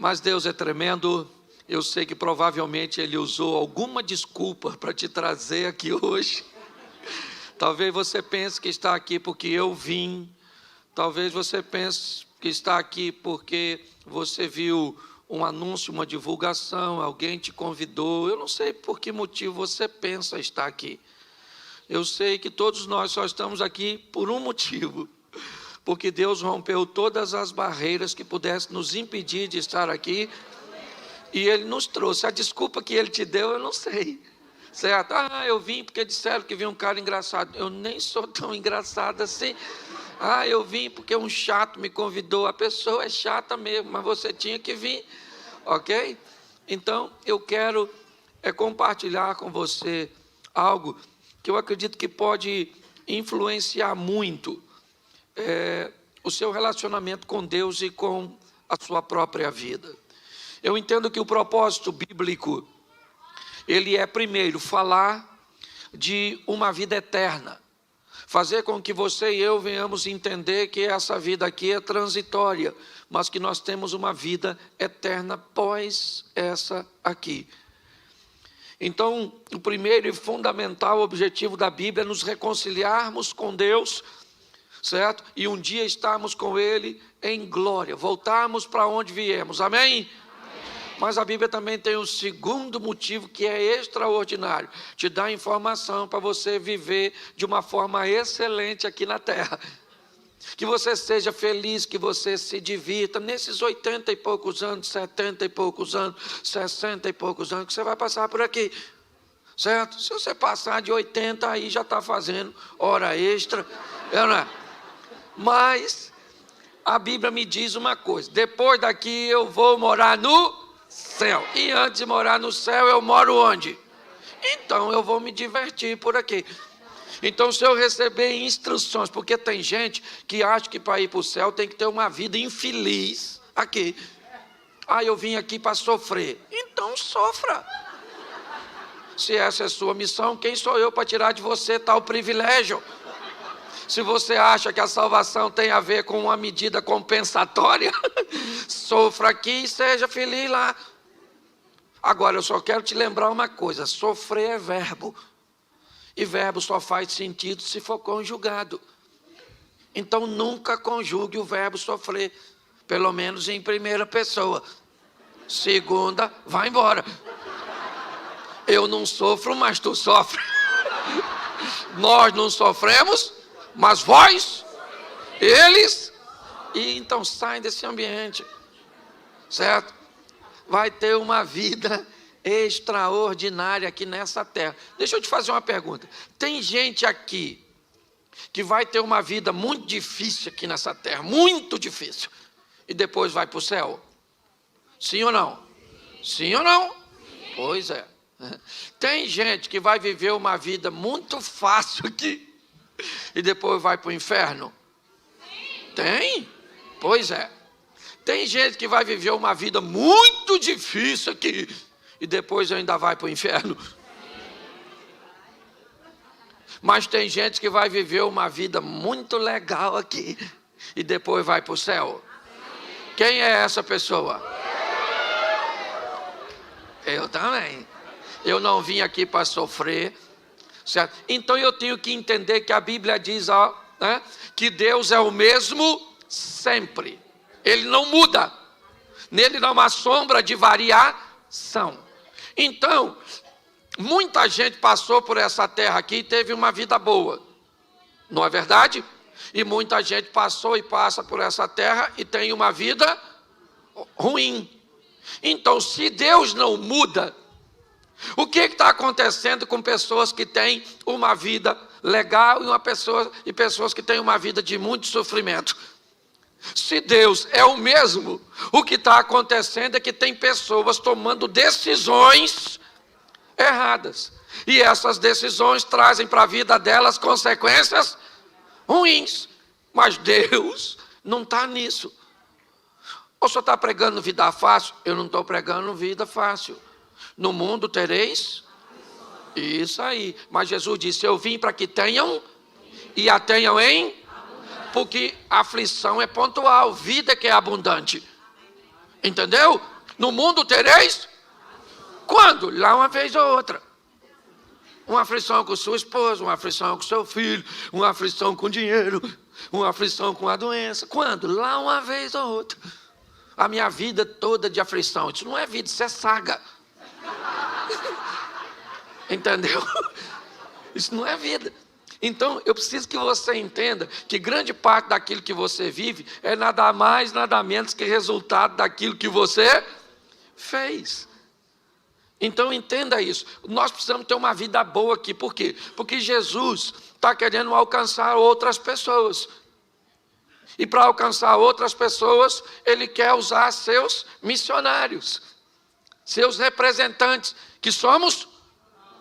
Mas Deus é tremendo. Eu sei que provavelmente Ele usou alguma desculpa para te trazer aqui hoje. Talvez você pense que está aqui porque eu vim. Talvez você pense que está aqui porque você viu um anúncio, uma divulgação, alguém te convidou. Eu não sei por que motivo você pensa estar aqui. Eu sei que todos nós só estamos aqui por um motivo. Porque Deus rompeu todas as barreiras que pudessem nos impedir de estar aqui. E Ele nos trouxe. A desculpa que Ele te deu, eu não sei. Certo? Eu vim porque disseram que vi um cara engraçado. Eu nem sou tão engraçado assim. Eu vim porque um chato me convidou. A pessoa é chata mesmo, mas você tinha que vir. Ok? Então, eu quero compartilhar com você algo que eu acredito que pode influenciar muito o seu relacionamento com Deus e com a sua própria vida. Eu entendo que o propósito bíblico, ele é primeiro falar de uma vida eterna. Fazer com que você e eu venhamos entender que essa vida aqui é transitória, mas que nós temos uma vida eterna após essa aqui. Então, o primeiro e fundamental objetivo da Bíblia é nos reconciliarmos com Deus, certo? E um dia estarmos com Ele em glória, voltarmos para onde viemos, amém? Mas a Bíblia também tem um segundo motivo que é extraordinário, te dá informação para você viver de uma forma excelente aqui na terra. Que você seja feliz, que você se divirta nesses 80 e poucos anos, 70 e poucos anos, 60 e poucos anos que você vai passar por aqui, certo? Se você passar de 80, aí já está fazendo hora extra, não é? Mas a Bíblia me diz uma coisa: depois daqui eu vou morar no céu. E antes de morar no céu, eu moro onde? Então eu vou me divertir por aqui. Então, se eu receber instruções, porque tem gente que acha que para ir para o céu tem que ter uma vida infeliz aqui. Eu vim aqui para sofrer. Então sofra. Se essa é a sua missão, quem sou eu para tirar de você tal privilégio? Se você acha que a salvação tem a ver com uma medida compensatória, sofra aqui e seja feliz lá. Agora, eu só quero te lembrar uma coisa: sofrer é verbo. E verbo só faz sentido se for conjugado. Então, nunca conjugue o verbo sofrer, pelo menos em primeira pessoa. Segunda, vai embora. Eu não sofro, mas tu sofre. Nós não sofremos, mas vós, eles, e então saem desse ambiente, certo? Vai ter uma vida extraordinária aqui nessa terra. Deixa eu te fazer uma pergunta: tem gente aqui que vai ter uma vida muito difícil aqui nessa terra, muito difícil, e depois vai para o céu? Sim ou não? Sim ou não? Pois é. Tem gente que vai viver uma vida muito fácil aqui e depois vai para o inferno? Tem? Pois é. Tem gente que vai viver uma vida muito difícil aqui e depois ainda vai para o inferno. Mas tem gente que vai viver uma vida muito legal aqui e depois vai para o céu. Quem é essa pessoa? Eu também. Eu não vim aqui para sofrer, certo? Então eu tenho que entender que a Bíblia diz que Deus é o mesmo sempre. Ele não muda. Nele não há sombra de variação. Então, muita gente passou por essa terra aqui e teve uma vida boa. Não é verdade? E muita gente passou e passa por essa terra e tem uma vida ruim. Então, se Deus não muda, o que está acontecendo com pessoas que têm uma vida legal e pessoas que têm uma vida de muito sofrimento? Se Deus é o mesmo, o que está acontecendo é que tem pessoas tomando decisões erradas. E essas decisões trazem para a vida delas consequências ruins. Mas Deus não está nisso. Ou só está pregando vida fácil? Eu não estou pregando vida fácil. No mundo tereis isso aí. Mas Jesus disse: eu vim para que tenham e a tenham em... Porque a aflição é pontual, vida que é abundante. Entendeu? No mundo tereis? Quando? Lá uma vez ou outra. Uma aflição com sua esposa, uma aflição com seu filho, uma aflição com dinheiro, uma aflição com a doença. Quando? Lá uma vez ou outra. A minha vida toda de aflição. Isso não é vida, isso é saga. Entendeu? Isso não é vida. Então, eu preciso que você entenda que grande parte daquilo que você vive é nada mais, nada menos que resultado daquilo que você fez. Então, entenda isso. Nós precisamos ter uma vida boa aqui. Por quê? Porque Jesus está querendo alcançar outras pessoas. E para alcançar outras pessoas, Ele quer usar seus missionários, seus representantes, que somos.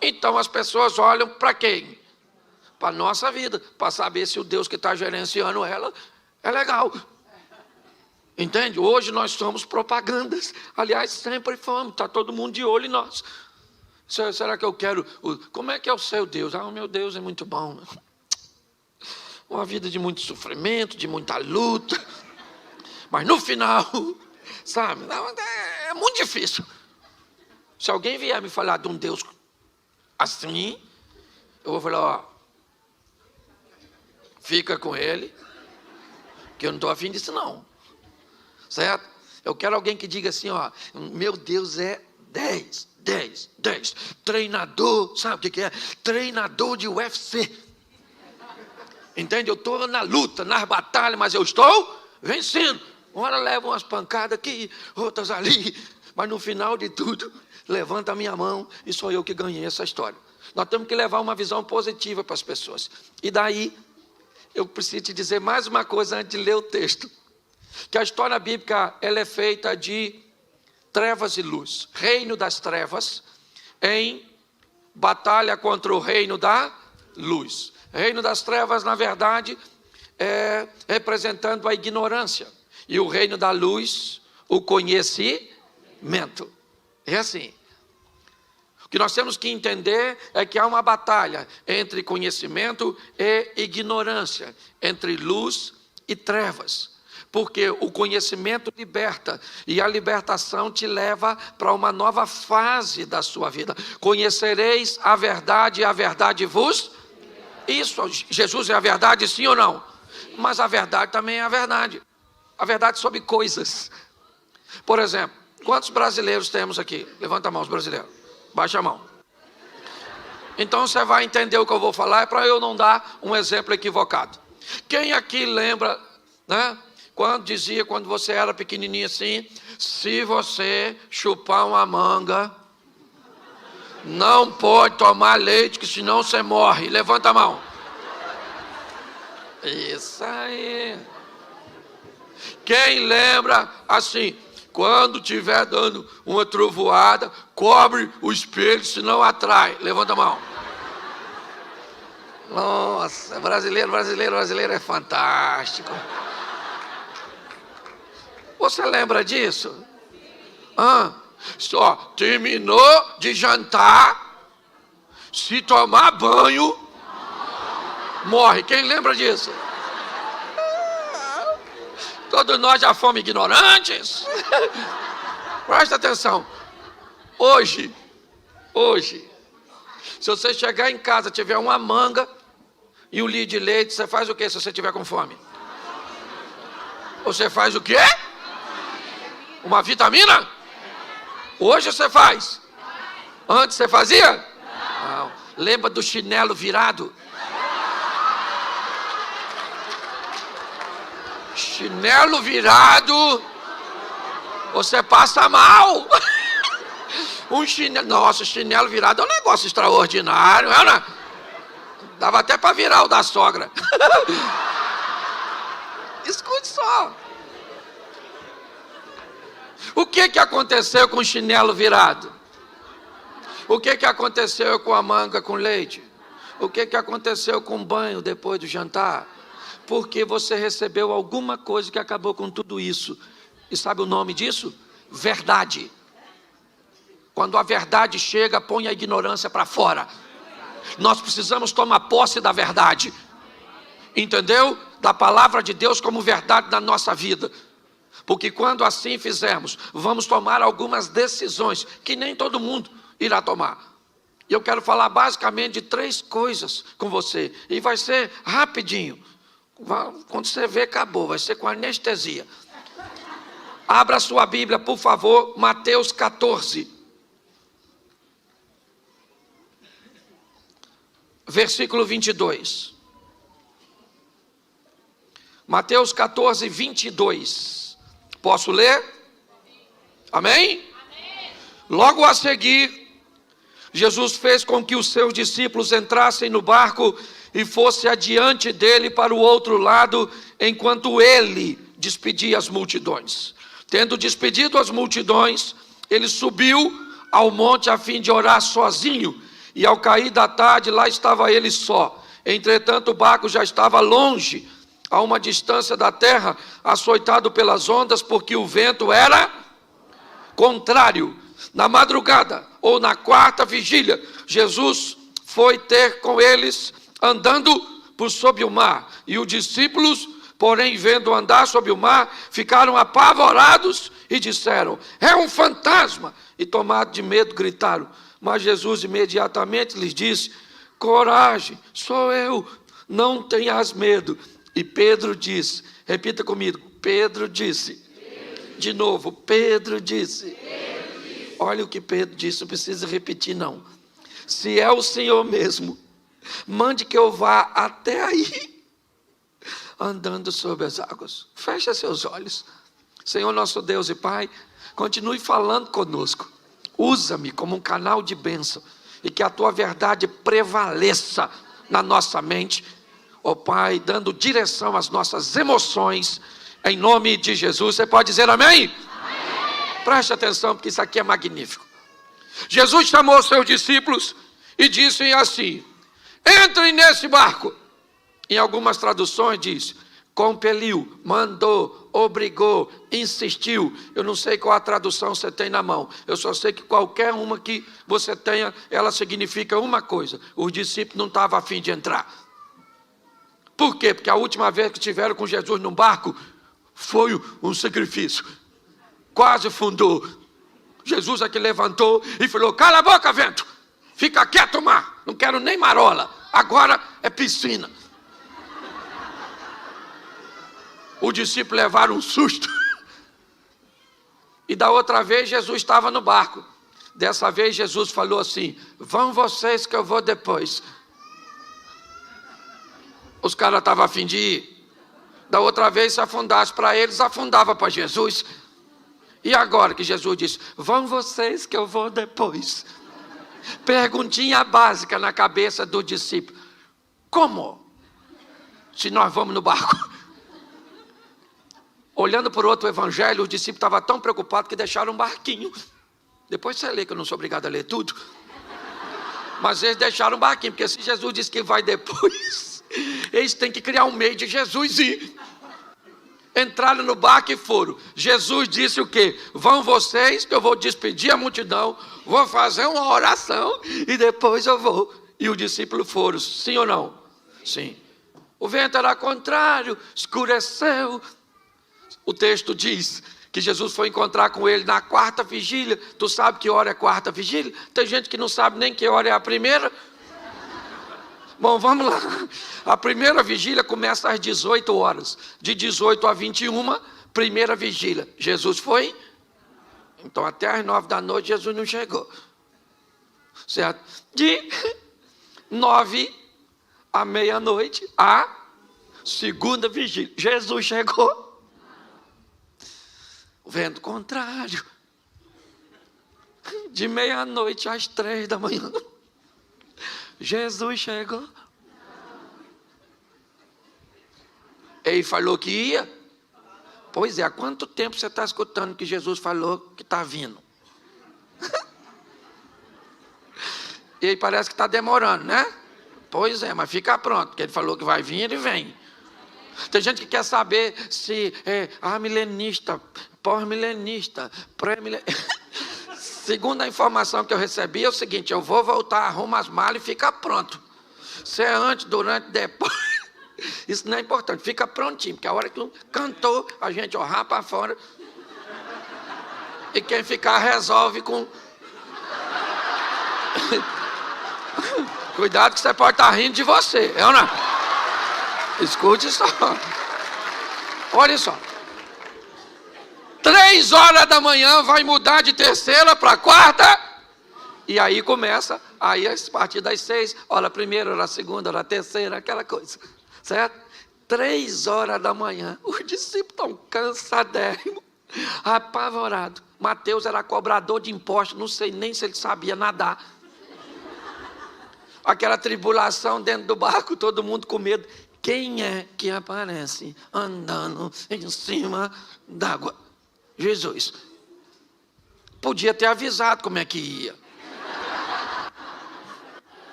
Então, as pessoas olham para quem? Para a nossa vida, para saber se o Deus que está gerenciando ela é legal. Entende? Hoje nós somos propagandas. Aliás, sempre fomos. Está todo mundo de olho em nós. Será que eu quero... Como é que é o seu Deus? O meu Deus é muito bom. Uma vida de muito sofrimento, de muita luta. Mas no final, sabe? É muito difícil. Se alguém vier me falar de um Deus assim, eu vou falar, ó, fica com ele, que eu não estou afim disso não. Certo? Eu quero alguém que diga assim, ó, meu Deus é 10. Treinador, sabe o que é? Treinador de UFC. Entende? Eu estou na luta, nas batalhas, mas eu estou vencendo. Uma hora leva umas pancadas aqui, outras ali, mas no final de tudo, levanta a minha mão e sou eu que ganhei essa história. Nós temos que levar uma visão positiva para as pessoas. E daí, eu preciso te dizer mais uma coisa antes de ler o texto. Que a história bíblica ela é feita de trevas e luz. Reino das trevas em batalha contra o reino da luz. Reino das trevas, na verdade, é representando a ignorância. E o reino da luz, o conhecimento. É assim. O que nós temos que entender é que há uma batalha entre conhecimento e ignorância, entre luz e trevas. Porque o conhecimento liberta e a libertação te leva para uma nova fase da sua vida. Conhecereis a verdade e a verdade vos... Isso, Jesus é a verdade, sim ou não? Mas a verdade também é a verdade. A verdade sobre coisas. Por exemplo, quantos brasileiros temos aqui? Levanta a mão, os brasileiros. Baixa a mão. Então você vai entender o que eu vou falar, é para eu não dar um exemplo equivocado. Quem aqui lembra, né? Quando você era pequenininho assim, se você chupar uma manga, não pode tomar leite, que senão você morre. Levanta a mão. Isso aí. Quem lembra assim, quando estiver dando uma trovoada, cobre o espelho, senão atrai. Levanta a mão. Nossa, brasileiro é fantástico. Você lembra disso? Só terminou de jantar, se tomar banho, morre. Quem lembra disso? Todos nós já fomos ignorantes. Presta atenção. Hoje, se você chegar em casa, tiver uma manga e um litro de leite, você faz o quê se você tiver com fome? Você faz o quê? Uma vitamina? Hoje você faz. Antes você fazia? Não. Lembra do chinelo virado? Chinelo virado, você passa mal. Nossa, chinelo virado é um negócio extraordinário, não é? Dava até para virar o da sogra. Escute só. O que aconteceu com o chinelo virado? O que aconteceu com a manga com leite? O que aconteceu com o banho depois do jantar? Porque você recebeu alguma coisa que acabou com tudo isso. E sabe o nome disso? Verdade. Quando a verdade chega, põe a ignorância para fora. Nós precisamos tomar posse da verdade. Entendeu? Da palavra de Deus como verdade na nossa vida. Porque quando assim fizermos, vamos tomar algumas decisões que nem todo mundo irá tomar. E eu quero falar basicamente de 3 coisas com você. E vai ser rapidinho. Quando você vê, acabou. Vai ser com anestesia. Abra sua Bíblia, por favor, Mateus 14. Versículo 22. Mateus 14, 22. Posso ler? Amém? Amém. Logo a seguir, Jesus fez com que os seus discípulos entrassem no barco e fosse adiante dele para o outro lado, enquanto ele despedia as multidões. Tendo despedido as multidões, ele subiu ao monte a fim de orar sozinho. E ao cair da tarde, lá estava ele só. Entretanto, o barco já estava longe, a uma distância da terra, açoitado pelas ondas, porque o vento era contrário. Na madrugada, ou na 4ª vigília, Jesus foi ter com eles, andando por sob o mar. E os discípulos, porém, vendo andar sobre o mar, ficaram apavorados e disseram: é um fantasma! E tomados de medo, gritaram. Mas Jesus imediatamente lhes disse: coragem, sou eu, não tenhas medo. E Pedro disse, repita comigo, Pedro disse. De novo, Pedro disse. Olha o que Pedro disse, não precisa repetir não. Se é o Senhor mesmo, mande que eu vá até aí, andando sobre as águas. Feche seus olhos. Senhor nosso Deus e Pai, continue falando conosco. Usa-me como um canal de bênção e que a Tua verdade prevaleça na nossa mente. Ó Pai, dando direção às nossas emoções, em nome de Jesus. Você pode dizer amém? Preste atenção, porque isso aqui é magnífico. Jesus chamou os seus discípulos e disse assim: entrem nesse barco. Em algumas traduções diz, compeliu, mandou, obrigou, insistiu. Eu não sei qual a tradução você tem na mão. Eu só sei que qualquer uma que você tenha, ela significa uma coisa: os discípulos não estavam a fim de entrar. Por quê? Porque a última vez que estiveram com Jesus no barco foi um sacrifício. Quase fundou. Jesus aqui levantou e falou: cala a boca, vento, fica quieto, mar, não quero nem marola, agora é piscina. Os discípulos levaram um susto. E da outra vez Jesus estava no barco. Dessa vez Jesus falou assim: vão vocês que eu vou depois. Os caras estavam a fim de ir. Da outra vez, se afundasse para eles, afundava para Jesus. E agora que Jesus disse: vão vocês que eu vou depois. Perguntinha básica na cabeça do discípulo: como? Se nós vamos no barco? Olhando por outro evangelho, os discípulos estavam tão preocupados que deixaram um barquinho. Depois você lê, que eu não sou obrigado a ler tudo. Mas eles deixaram um barquinho, porque se Jesus disse que vai depois, eles têm que criar um meio de Jesus ir. Entraram no barco e foram. Jesus disse o quê? Vão vocês, que eu vou despedir a multidão, vou fazer uma oração e depois eu vou. E os discípulos foram, sim ou não? Sim. O vento era contrário, escureceu. O texto diz que Jesus foi encontrar com ele na 4ª vigília. Tu sabe que hora é 4ª vigília? Tem gente que não sabe nem que hora é a primeira. Bom, vamos lá. A primeira vigília começa às 18 horas. De 18 a 21, primeira vigília. Jesus foi? Então até às 9 da noite Jesus não chegou. Certo? De 9 à meia-noite, a segunda vigília. Jesus chegou. O vento contrário. De meia-noite às 3 da manhã. Jesus chegou. Ele falou que ia. Pois é, há quanto tempo você está escutando que Jesus falou que está vindo? E aí parece que está demorando, né? Pois é, mas fica pronto, porque ele falou que vai vir, ele vem. Tem gente que quer saber se é milenista, pós-milenista, pré-milenista. Segundo a informação que eu recebi, é o seguinte: eu vou voltar, arrumo as malas e fica pronto. Se é antes, durante, depois. Isso não é importante, fica prontinho, porque a hora que cantou, a gente rapa fora. E quem ficar resolve com... Cuidado que você pode estar rindo de você, eu não. Escute só. Olha só. 3 horas da manhã vai mudar de terceira para quarta. E aí começa, aí a partir das 6, hora primeira, hora segunda, hora terceira, aquela coisa. Certo? 3 horas da manhã, os discípulos estão cansadérrimos, apavorados. Mateus era cobrador de impostos, não sei nem se ele sabia nadar. Aquela tribulação dentro do barco, todo mundo com medo. Quem é que aparece andando em cima d'água? Jesus. Podia ter avisado como é que ia.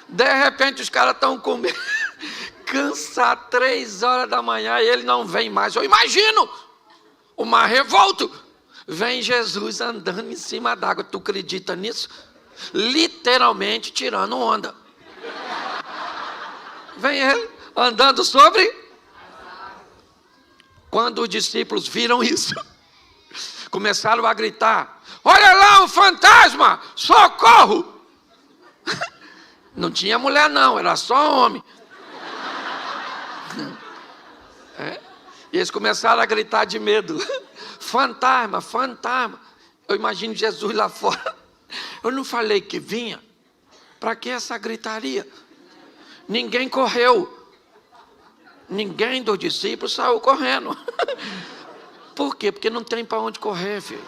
De repente os caras estão com medo, cansados, 3 horas da manhã, e ele não vem mais. Eu imagino uma revolta. Vem Jesus andando em cima d'água. Tu acredita nisso? Literalmente tirando onda. Vem ele andando sobre. Quando os discípulos viram isso, começaram a gritar: olha lá um fantasma, socorro! Não tinha mulher não, era só homem. E eles começaram a gritar de medo: fantasma, fantasma. Eu imagino Jesus lá fora. Eu não falei que vinha? Para que essa gritaria? Ninguém correu. Ninguém dos discípulos saiu correndo. Por quê? Porque não tem para onde correr, filho.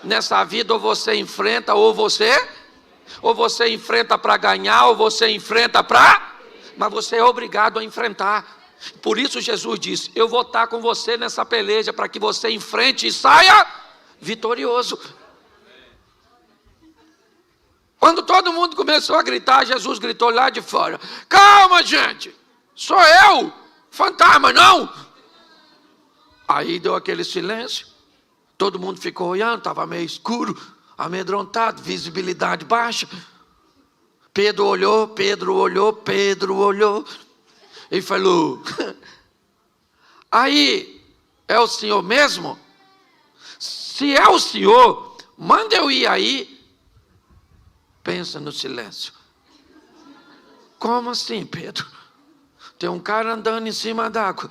Nessa vida ou você enfrenta ou você enfrenta para ganhar, ou você enfrenta para... Mas você é obrigado a enfrentar. Por isso Jesus disse: eu vou estar com você nessa peleja, para que você enfrente e saia vitorioso. Quando todo mundo começou a gritar, Jesus gritou lá de fora: calma, gente, sou eu, fantasma não. Aí deu aquele silêncio, todo mundo ficou olhando, estava meio escuro, amedrontado, visibilidade baixa. Pedro olhou e falou: aí, é o senhor mesmo? Se é o senhor, manda eu ir aí. Pensa no silêncio. Como assim, Pedro? Tem um cara andando em cima d'água.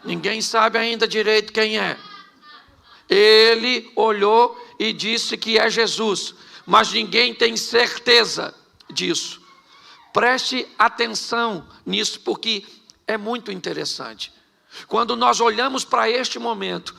Ninguém sabe ainda direito quem é. Ele olhou e disse que é Jesus, mas ninguém tem certeza disso. Preste atenção nisso, porque é muito interessante. Quando nós olhamos para este momento,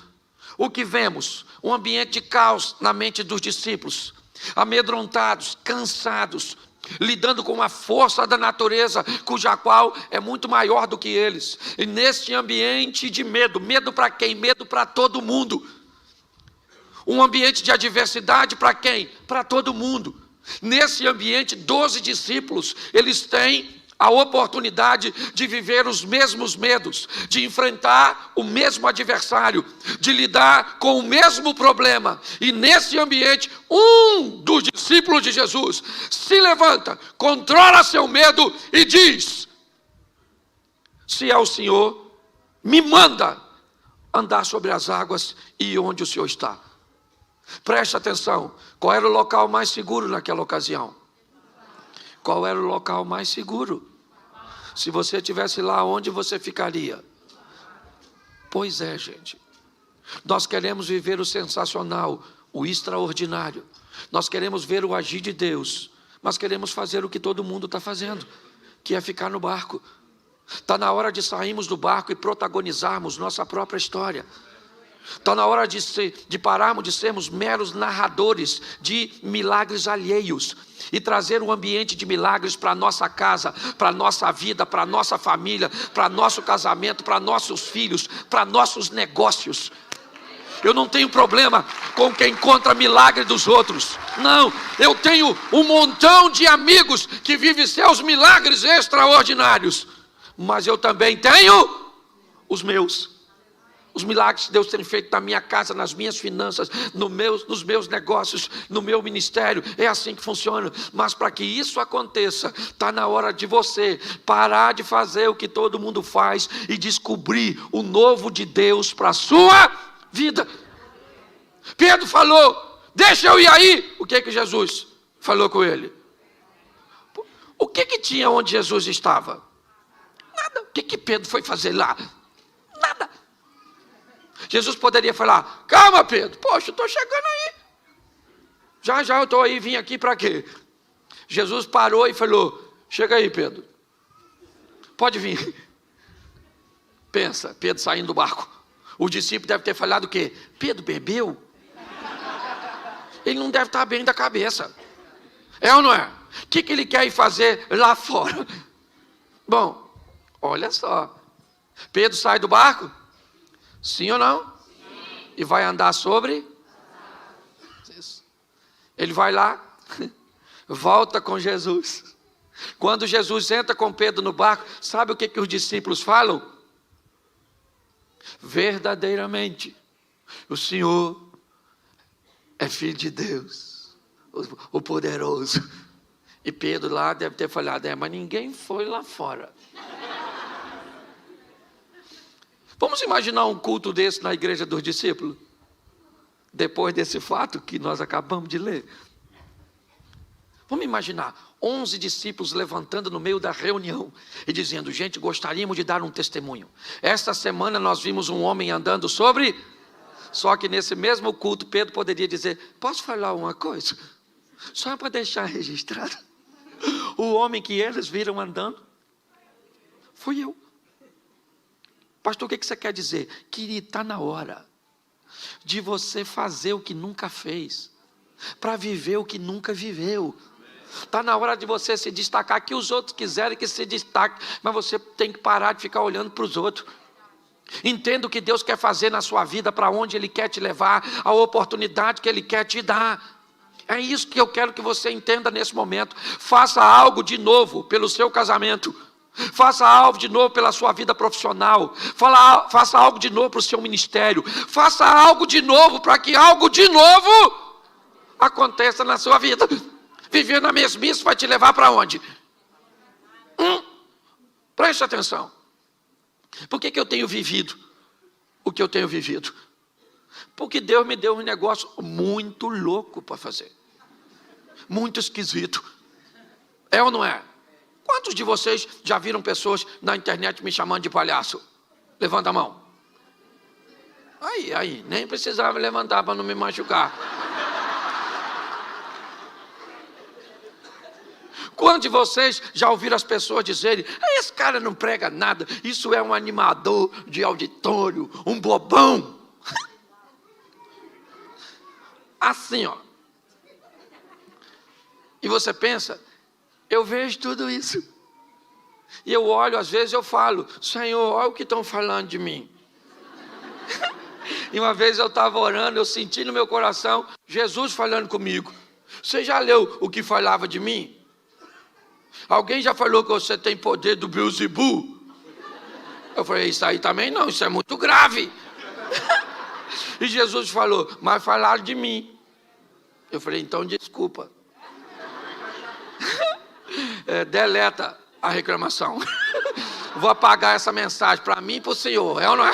o que vemos? Um ambiente de caos na mente dos discípulos, amedrontados, cansados, lidando com a força da natureza, cuja qual é muito maior do que eles. E nesse ambiente de medo, medo para quem? Medo para todo mundo. Um ambiente de adversidade para quem? Para todo mundo. Nesse ambiente, 12 discípulos, eles têm a oportunidade de viver os mesmos medos, de enfrentar o mesmo adversário, de lidar com o mesmo problema. E nesse ambiente, um dos discípulos de Jesus se levanta, controla seu medo e diz: se é o Senhor, me manda andar sobre as águas e onde o Senhor está. Preste atenção, qual era o local mais seguro naquela ocasião? Qual era o local mais seguro? Se você estivesse lá, onde você ficaria? Pois é, gente. Nós queremos viver o sensacional, o extraordinário. Nós queremos ver o agir de Deus, mas queremos fazer o que todo mundo está fazendo, que é ficar no barco. Está na hora de sairmos do barco e protagonizarmos nossa própria história. Está na hora de pararmos de sermos meros narradores de milagres alheios e trazer um ambiente de milagres para a nossa casa, para a nossa vida, para a nossa família, para nosso casamento, para nossos filhos, para nossos negócios. Eu não tenho problema com quem conta milagre dos outros. Não, eu tenho um montão de amigos que vivem seus milagres extraordinários. Mas eu também tenho os meus. Os milagres que Deus tem feito na minha casa, nas minhas finanças, nos meus negócios, no meu ministério, é assim que funciona. Mas para que isso aconteça, está na hora de você parar de fazer o que todo mundo faz e descobrir o novo de Deus para a sua vida. Pedro falou, deixa eu ir aí. O que Jesus falou com ele? O que tinha onde Jesus estava? Nada. O que Pedro foi fazer lá? Nada. Jesus poderia falar, calma Pedro, poxa, eu estou chegando aí. Já eu estou aí, vim aqui para quê? Jesus parou e falou, chega aí Pedro, pode vir. Pensa, Pedro saindo do barco. O discípulo deve ter falado o quê? Pedro bebeu? Ele não deve estar bem da cabeça. É ou não é? O que ele quer ir fazer lá fora? Bom, olha só. Pedro sai do barco? Sim ou não? Sim. E vai andar sobre? Isso. Ele vai lá, volta com Jesus. Quando Jesus entra com Pedro no barco, sabe o que os discípulos falam? Verdadeiramente, o Senhor é Filho de Deus, o poderoso. E Pedro lá deve ter falado, mas ninguém foi lá fora. Vamos imaginar um culto desse na igreja dos discípulos? Depois desse fato que nós acabamos de ler. Vamos imaginar 11 discípulos levantando no meio da reunião e dizendo, gente, gostaríamos de dar um testemunho. Esta semana nós vimos um homem andando sobre... Só que nesse mesmo culto Pedro poderia dizer, posso falar uma coisa? Só para deixar registrado. O homem que eles viram andando fui eu. Pastor, o que você quer dizer? Querido, está na hora de você fazer o que nunca fez, para viver o que nunca viveu. Está na hora de você se destacar, que os outros quiserem que se destaque, mas você tem que parar de ficar olhando para os outros. Entenda o que Deus quer fazer na sua vida, para onde Ele quer te levar, a oportunidade que Ele quer te dar. É isso que eu quero que você entenda nesse momento. Faça algo de novo pelo seu casamento. Faça algo de novo pela sua vida profissional. Faça algo de novo para o seu ministério. Faça algo de novo para que algo de novo aconteça na sua vida. Viver na mesmice vai te levar para onde? Preste atenção. Por que eu tenho vivido o que eu tenho vivido? Porque Deus me deu um negócio muito louco para fazer. Muito esquisito. É ou não é? Quantos de vocês já viram pessoas na internet me chamando de palhaço? Levanta a mão. Aí, nem precisava levantar para não me machucar. Quantos de vocês já ouviram as pessoas dizerem, esse cara não prega nada, isso é um animador de auditório, um bobão. Assim, ó. E você pensa, eu vejo tudo isso. E eu olho, às vezes eu falo, Senhor, olha o que estão falando de mim. E uma vez eu estava orando, eu senti no meu coração, Jesus falando comigo. Você já leu o que falava de mim? Alguém já falou que você tem poder do Beelzebub? Eu falei, isso aí também não, isso é muito grave. E Jesus falou, mas falaram de mim. Eu falei, então desculpa. Deleta a reclamação. Vou apagar essa mensagem para mim e para o Senhor, é ou não é?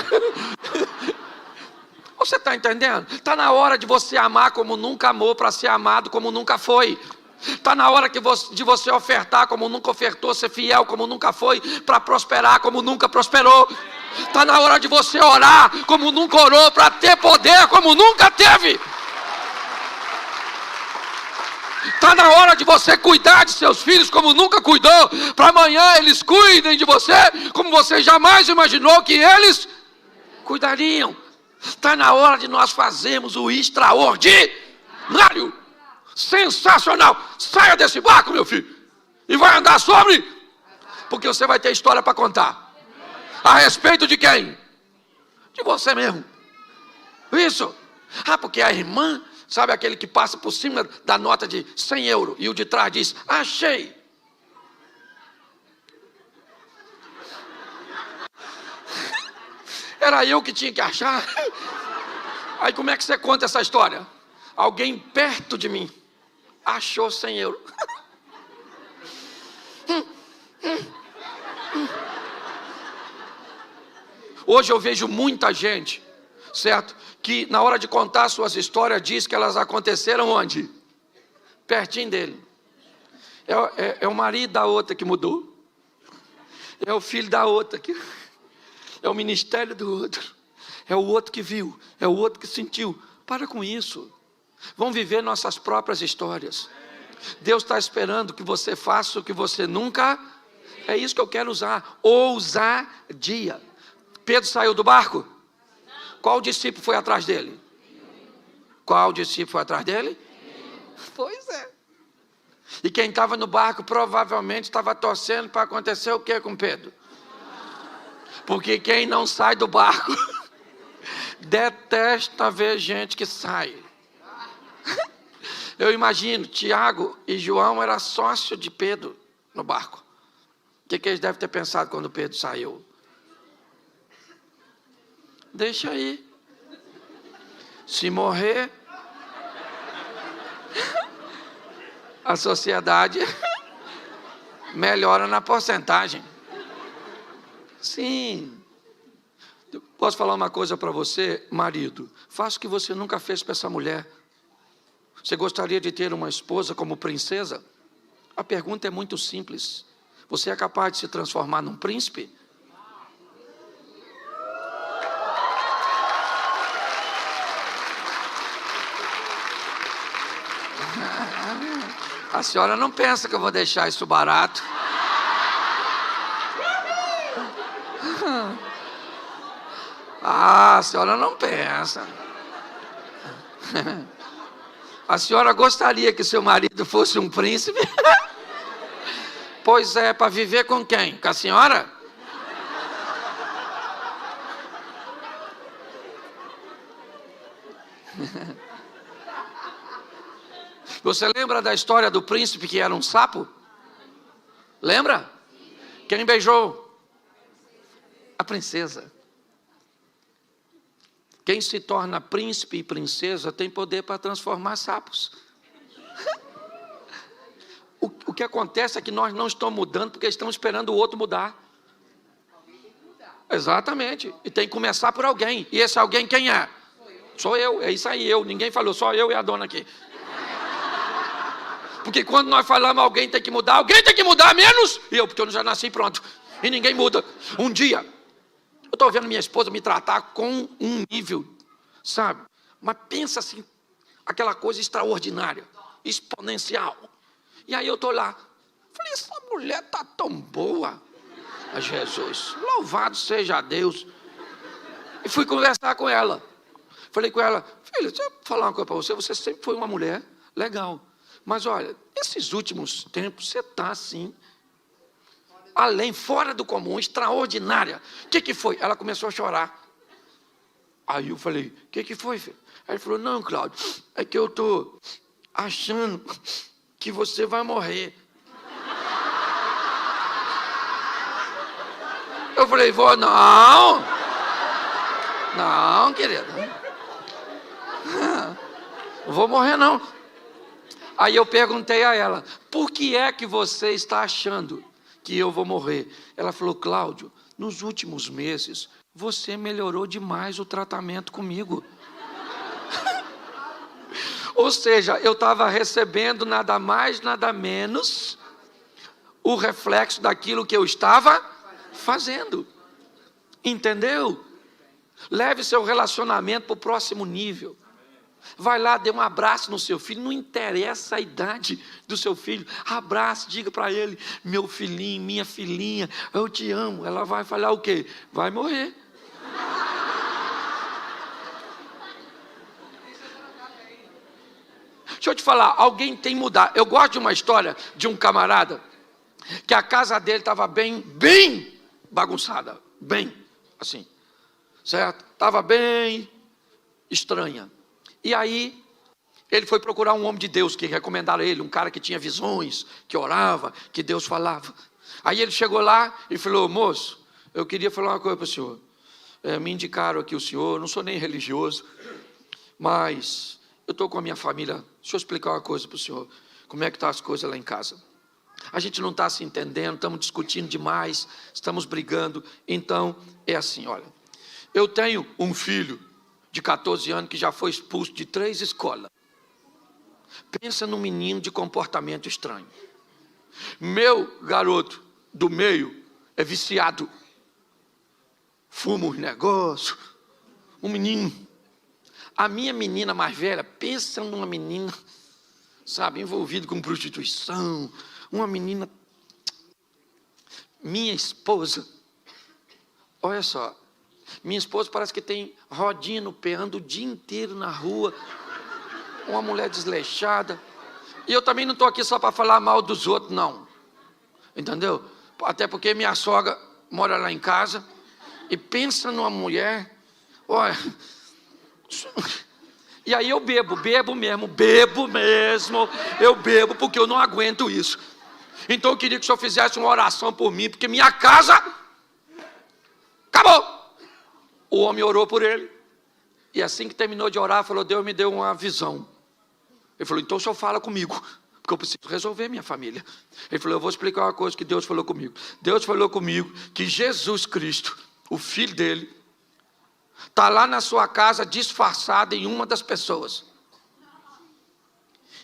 Você está entendendo? Está na hora de você amar como nunca amou, para ser amado como nunca foi. Está na hora de você ofertar como nunca ofertou, ser fiel como nunca foi, para prosperar como nunca prosperou. Está na hora de você orar como nunca orou, para ter poder como nunca teve. Está na hora de você cuidar de seus filhos como nunca cuidou, para amanhã eles cuidem de você como você jamais imaginou que eles cuidariam. Está na hora de nós fazermos o extraordinário. Sensacional. Saia desse barco, meu filho, e vai andar sobre, porque você vai ter história para contar. A respeito de quem? De você mesmo. Isso. Porque a irmã, sabe aquele que passa por cima da nota de 100 euros e o de trás diz, achei. Era eu que tinha que achar. Aí como é que você conta essa história? Alguém perto de mim achou 100 euros. Hoje eu vejo muita gente, certo? Que na hora de contar suas histórias diz que elas aconteceram onde? Pertinho dele. É o marido da outra que mudou. É o filho da outra que... É o ministério do outro. É o outro que viu. É o outro que sentiu. Para com isso. Vamos viver nossas próprias histórias. Deus está esperando que você faça o que você nunca... É isso que eu quero usar. Ousadia. Pedro saiu do barco? Qual discípulo foi atrás dele? Qual discípulo foi atrás dele? Pois é. E quem estava no barco provavelmente estava torcendo para acontecer o que com Pedro? Porque quem não sai do barco detesta ver gente que sai. Eu imagino, Tiago e João eram sócios de Pedro no barco. O que eles devem ter pensado quando Pedro saiu? Deixa aí. Se morrer, a sociedade melhora na porcentagem. Sim. Posso falar uma coisa para você, marido? Faça o que você nunca fez para essa mulher. Você gostaria de ter uma esposa como princesa? A pergunta é muito simples. Você é capaz de se transformar num príncipe? A senhora não pensa que eu vou deixar isso barato? Ah, a senhora não pensa. A senhora gostaria que seu marido fosse um príncipe? Pois é, para viver com quem? Com a senhora? Você lembra da história do príncipe que era um sapo? Lembra? Quem beijou? A princesa. Quem se torna príncipe e princesa tem poder para transformar sapos. O que acontece é que nós não estamos mudando porque estamos esperando o outro mudar. Exatamente. E tem que começar por alguém. E esse alguém quem é? Sou eu. É isso aí, eu. Ninguém falou, só eu e a dona aqui. Porque quando nós falamos alguém tem que mudar menos eu, porque eu já nasci pronto. E ninguém muda. Um dia, eu estou vendo minha esposa me tratar com um nível, sabe? Mas pensa assim, aquela coisa extraordinária, exponencial. E aí eu estou lá. Falei, essa mulher está tão boa. A Jesus, louvado seja Deus. E fui conversar com ela. Falei com ela, filha, deixa eu falar uma coisa para você. Você sempre foi uma mulher legal. Mas olha, nesses últimos tempos você está assim, além, fora do comum, extraordinária. O que foi? Ela começou a chorar. Aí eu falei, o que foi, filho? Aí ele falou, não, Cláudio, é que eu estou achando que você vai morrer. Eu falei, vou, não, querida, não vou morrer não. Aí eu perguntei a ela, por que é que você está achando que eu vou morrer? Ela falou, Cláudio, nos últimos meses, você melhorou demais o tratamento comigo. Ou seja, eu estava recebendo nada mais, nada menos, o reflexo daquilo que eu estava fazendo. Entendeu? Leve seu relacionamento para o próximo nível. Vai lá, dê um abraço no seu filho, não interessa a idade do seu filho, abraça, diga para ele, meu filhinho, minha filhinha, eu te amo. Ela vai falar o quê? Vai morrer. Deixa eu te falar, alguém tem que mudar. Eu gosto de uma história de um camarada, que a casa dele estava bem bagunçada, bem assim, certo? Estava bem estranha. E aí, ele foi procurar um homem de Deus que recomendaram ele, um cara que tinha visões, que orava, que Deus falava. Aí ele chegou lá e falou, moço, eu queria falar uma coisa para o senhor. me indicaram aqui o senhor, eu não sou nem religioso, mas eu estou com a minha família. Deixa eu explicar uma coisa para o senhor, como é que estão as coisas lá em casa. A gente não está se entendendo, estamos discutindo demais, estamos brigando. Então, é assim, olha, eu tenho um filho de 14 anos que já foi expulso de 3 escolas. Pensa num menino de comportamento estranho. Meu garoto do meio é viciado. Fuma uns negócios. Um menino. A minha menina mais velha, pensa numa menina, sabe, envolvida com prostituição. Uma menina. Minha esposa, olha só, minha esposa parece que tem rodinha no pé, anda o dia inteiro na rua. Uma mulher desleixada. E eu também não estou aqui só para falar mal dos outros, não. Entendeu? Até porque minha sogra mora lá em casa. E pensa numa mulher. Olha. E aí eu bebo mesmo. Eu bebo porque eu não aguento isso. Então eu queria que o senhor fizesse uma oração por mim, porque minha casa acabou. O homem orou por ele. E assim que terminou de orar, falou: Deus me deu uma visão. Ele falou: então o senhor fala comigo, porque eu preciso resolver minha família. Ele falou: eu vou explicar uma coisa que Deus falou comigo. Deus falou comigo que Jesus Cristo, o filho dele, está lá na sua casa disfarçado em uma das pessoas.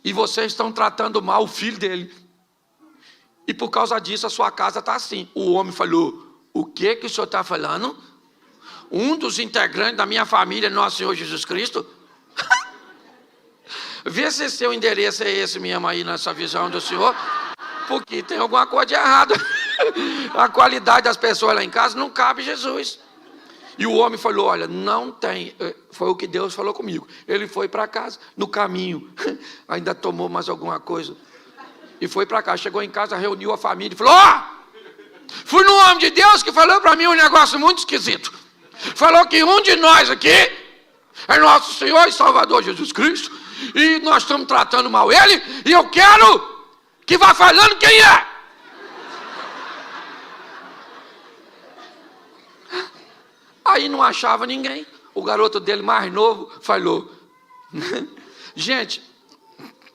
E vocês estão tratando mal o filho dele. E por causa disso a sua casa está assim. O homem falou: o que o senhor está falando? Um dos integrantes da minha família, nosso Senhor Jesus Cristo? Vê se seu endereço é esse mesmo aí nessa visão do senhor, porque tem alguma coisa de errado. A qualidade das pessoas lá em casa não cabe Jesus. E o homem falou: olha, não tem. Foi o que Deus falou comigo. Ele foi para casa, no caminho, ainda tomou mais alguma coisa, e foi para casa. Chegou em casa, reuniu a família e falou: fui no homem de Deus que falou para mim um negócio muito esquisito. Falou que um de nós aqui é nosso Senhor e Salvador Jesus Cristo, e nós estamos tratando mal ele, e eu quero que vá falando quem é. Aí não achava ninguém. O garoto dele mais novo falou: gente,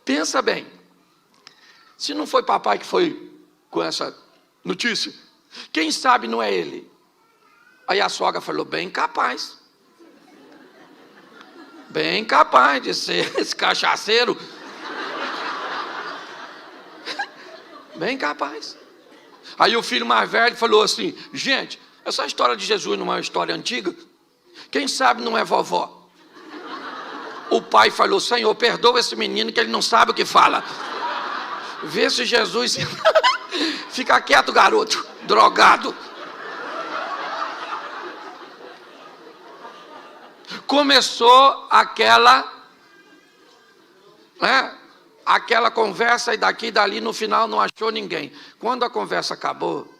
pensa bem, se não foi papai que foi com essa notícia, quem sabe não é ele? Aí a sogra falou: bem capaz de ser esse cachaceiro. Bem capaz. Aí o filho mais velho falou assim: gente, essa história de Jesus não é uma história antiga? Quem sabe não é vovó? O pai falou: Senhor, perdoa esse menino que ele não sabe o que fala. Vê se Jesus... Fica quieto, garoto, drogado. Começou aquela conversa, e daqui e dali, no final não achou ninguém. Quando a conversa acabou,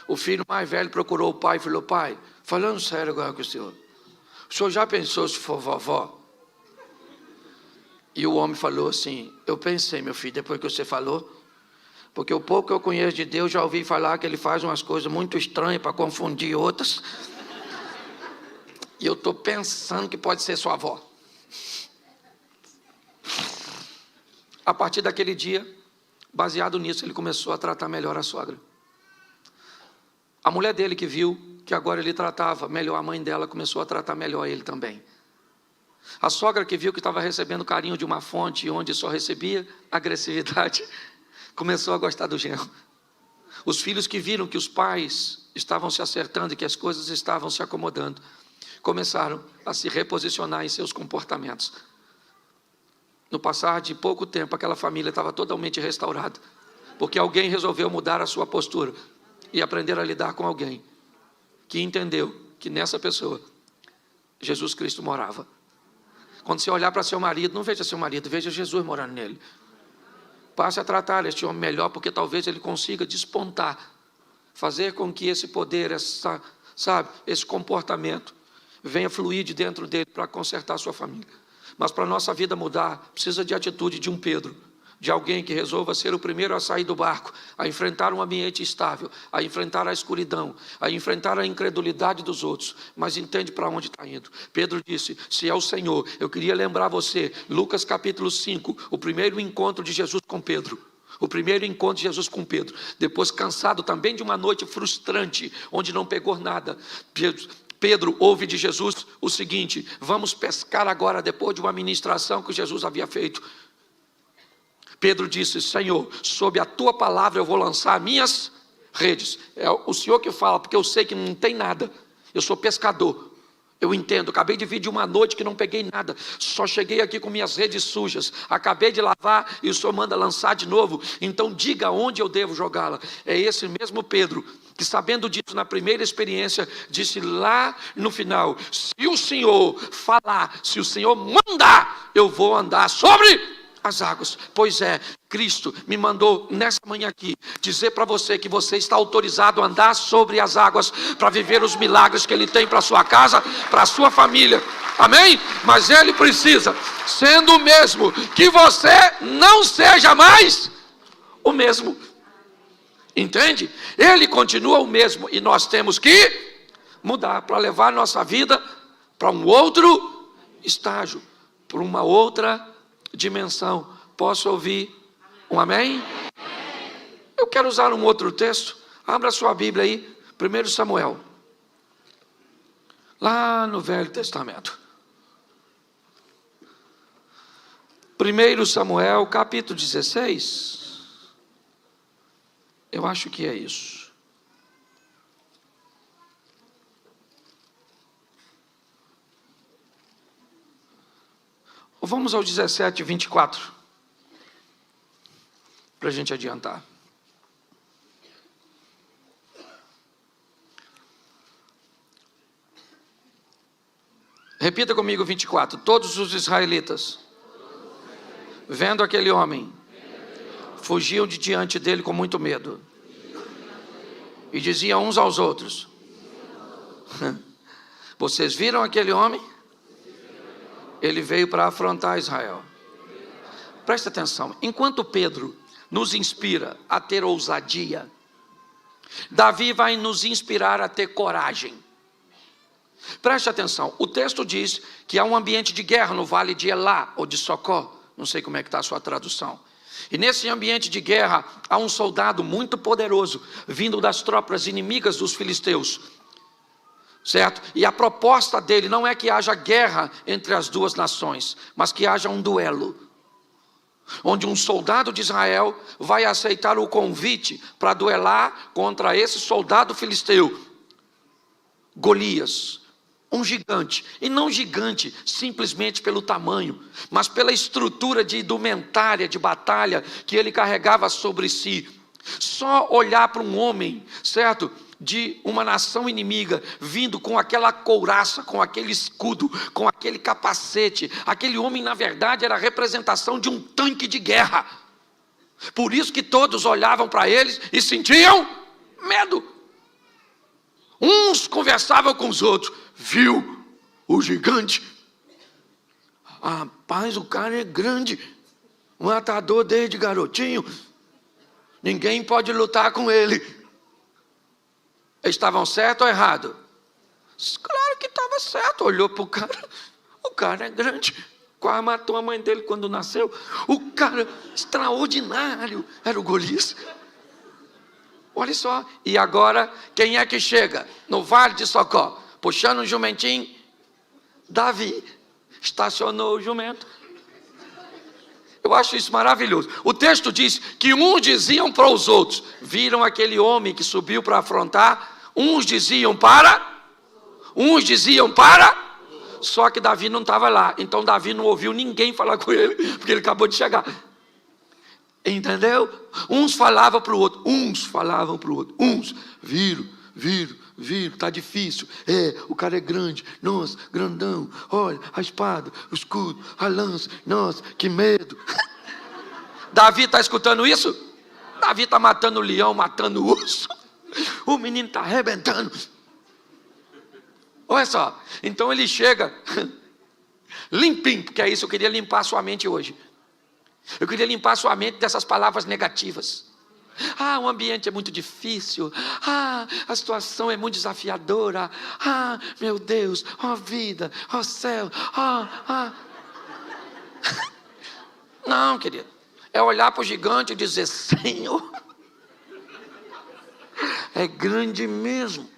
o filho mais velho procurou o pai e falou: pai, falando sério agora com o senhor já pensou se for vovó? E o homem falou assim: eu pensei, meu filho, depois que você falou, porque o pouco que eu conheço de Deus, já ouvi falar que ele faz umas coisas muito estranhas para confundir outras. E eu estou pensando que pode ser sua avó. A partir daquele dia, baseado nisso, ele começou a tratar melhor a sogra. A mulher dele, que viu que agora ele tratava melhor a mãe dela, começou a tratar melhor ele também. A sogra, que viu que estava recebendo carinho de uma fonte onde só recebia agressividade, começou a gostar do genro. Os filhos, que viram que os pais estavam se acertando e que as coisas estavam se acomodando, começaram a se reposicionar em seus comportamentos. No passar de pouco tempo, aquela família estava totalmente restaurada, porque alguém resolveu mudar a sua postura e aprender a lidar com alguém que entendeu que nessa pessoa Jesus Cristo morava. Quando você olhar para seu marido, não veja seu marido, veja Jesus morando nele. Passe a tratar este homem melhor, porque talvez ele consiga despontar, fazer com que esse poder, esse comportamento venha fluir de dentro dele para consertar a sua família. Mas para a nossa vida mudar, precisa de atitude de um Pedro, de alguém que resolva ser o primeiro a sair do barco, a enfrentar um ambiente estável, a enfrentar a escuridão, a enfrentar a incredulidade dos outros, mas entende para onde está indo. Pedro disse: se é o Senhor. Eu queria lembrar você, Lucas capítulo 5, o primeiro encontro de Jesus com Pedro. O primeiro encontro de Jesus com Pedro, depois cansado também de uma noite frustrante, onde não pegou nada, Pedro ouve de Jesus o seguinte: vamos pescar agora, depois de uma ministração que Jesus havia feito. Pedro disse: Senhor, sob a tua palavra eu vou lançar minhas redes. É o Senhor que fala, porque eu sei que não tem nada, eu sou pescador. Eu entendo, acabei de vir de uma noite que não peguei nada, só cheguei aqui com minhas redes sujas, acabei de lavar e o Senhor manda lançar de novo, então diga onde eu devo jogá-la. É esse mesmo Pedro que, sabendo disso na primeira experiência, disse lá no final: se o Senhor falar, se o Senhor mandar, eu vou andar sobre as águas. Pois é, Cristo me mandou nessa manhã aqui dizer para você que você está autorizado a andar sobre as águas para viver os milagres que Ele tem para a sua casa, para a sua família, amém? Mas Ele precisa, sendo o mesmo, que você não seja mais o mesmo, entende? Ele continua o mesmo e nós temos que mudar para levar nossa vida para um outro estágio, para uma outra dimensão. Posso ouvir um amém? Eu quero usar um outro texto. Abra sua Bíblia aí, 1 Samuel, lá no Velho Testamento. 1 Samuel, capítulo 16. Eu acho que é isso. Vamos ao 17, 24, para a gente adiantar. Repita comigo 24. Todos os israelitas, vendo aquele homem, fugiam de diante dele com muito medo, e diziam uns aos outros: vocês viram aquele homem? Ele veio para afrontar Israel. Presta atenção, enquanto Pedro nos inspira a ter ousadia, Davi vai nos inspirar a ter coragem. Preste atenção, o texto diz que há um ambiente de guerra no vale de Elá, ou de Socó, não sei como é que está a sua tradução. E nesse ambiente de guerra, há um soldado muito poderoso, vindo das tropas inimigas dos filisteus, certo? E a proposta dele não é que haja guerra entre as duas nações, mas que haja um duelo, onde um soldado de Israel vai aceitar o convite para duelar contra esse soldado filisteu, Golias, um gigante, e não gigante simplesmente pelo tamanho, mas pela estrutura de indumentária de batalha que ele carregava sobre si. Só olhar para um homem, certo, de uma nação inimiga, vindo com aquela couraça, com aquele escudo, com aquele capacete, aquele homem na verdade era a representação de um tanque de guerra. Por isso que todos olhavam para eles e sentiam medo. Uns conversavam com os outros: viu o gigante? Rapaz, o cara é grande, matador desde garotinho, ninguém pode lutar com ele. Eles estavam certo ou errado? Claro que estava certo. Olhou para o cara é grande, quase matou a mãe dele quando nasceu. O cara extraordinário era o Golias. Olha só, e agora quem é que chega no vale de Socó, puxando um jumentinho? Davi. Estacionou o jumento. Eu acho isso maravilhoso. O texto diz que uns diziam para os outros: viram aquele homem que subiu para afrontar? Uns diziam para, só que Davi não estava lá, então Davi não ouviu ninguém falar com ele, porque ele acabou de chegar. Entendeu? Uns falavam para o outro, uns viram, está difícil, o cara é grande, nossa, grandão, olha, a espada, o escudo, a lança, nossa, que medo. Davi está escutando isso? Davi está matando o leão, matando o urso, o menino está arrebentando. Olha só, então ele chega limpinho, porque é isso, eu queria limpar a sua mente hoje. Eu queria limpar sua mente dessas palavras negativas. Ah, o ambiente é muito difícil. Ah, a situação é muito desafiadora. Ah, meu Deus, ó vida, ó céu, ó. Não, querido. É olhar para o gigante e dizer: Senhor, é grande mesmo.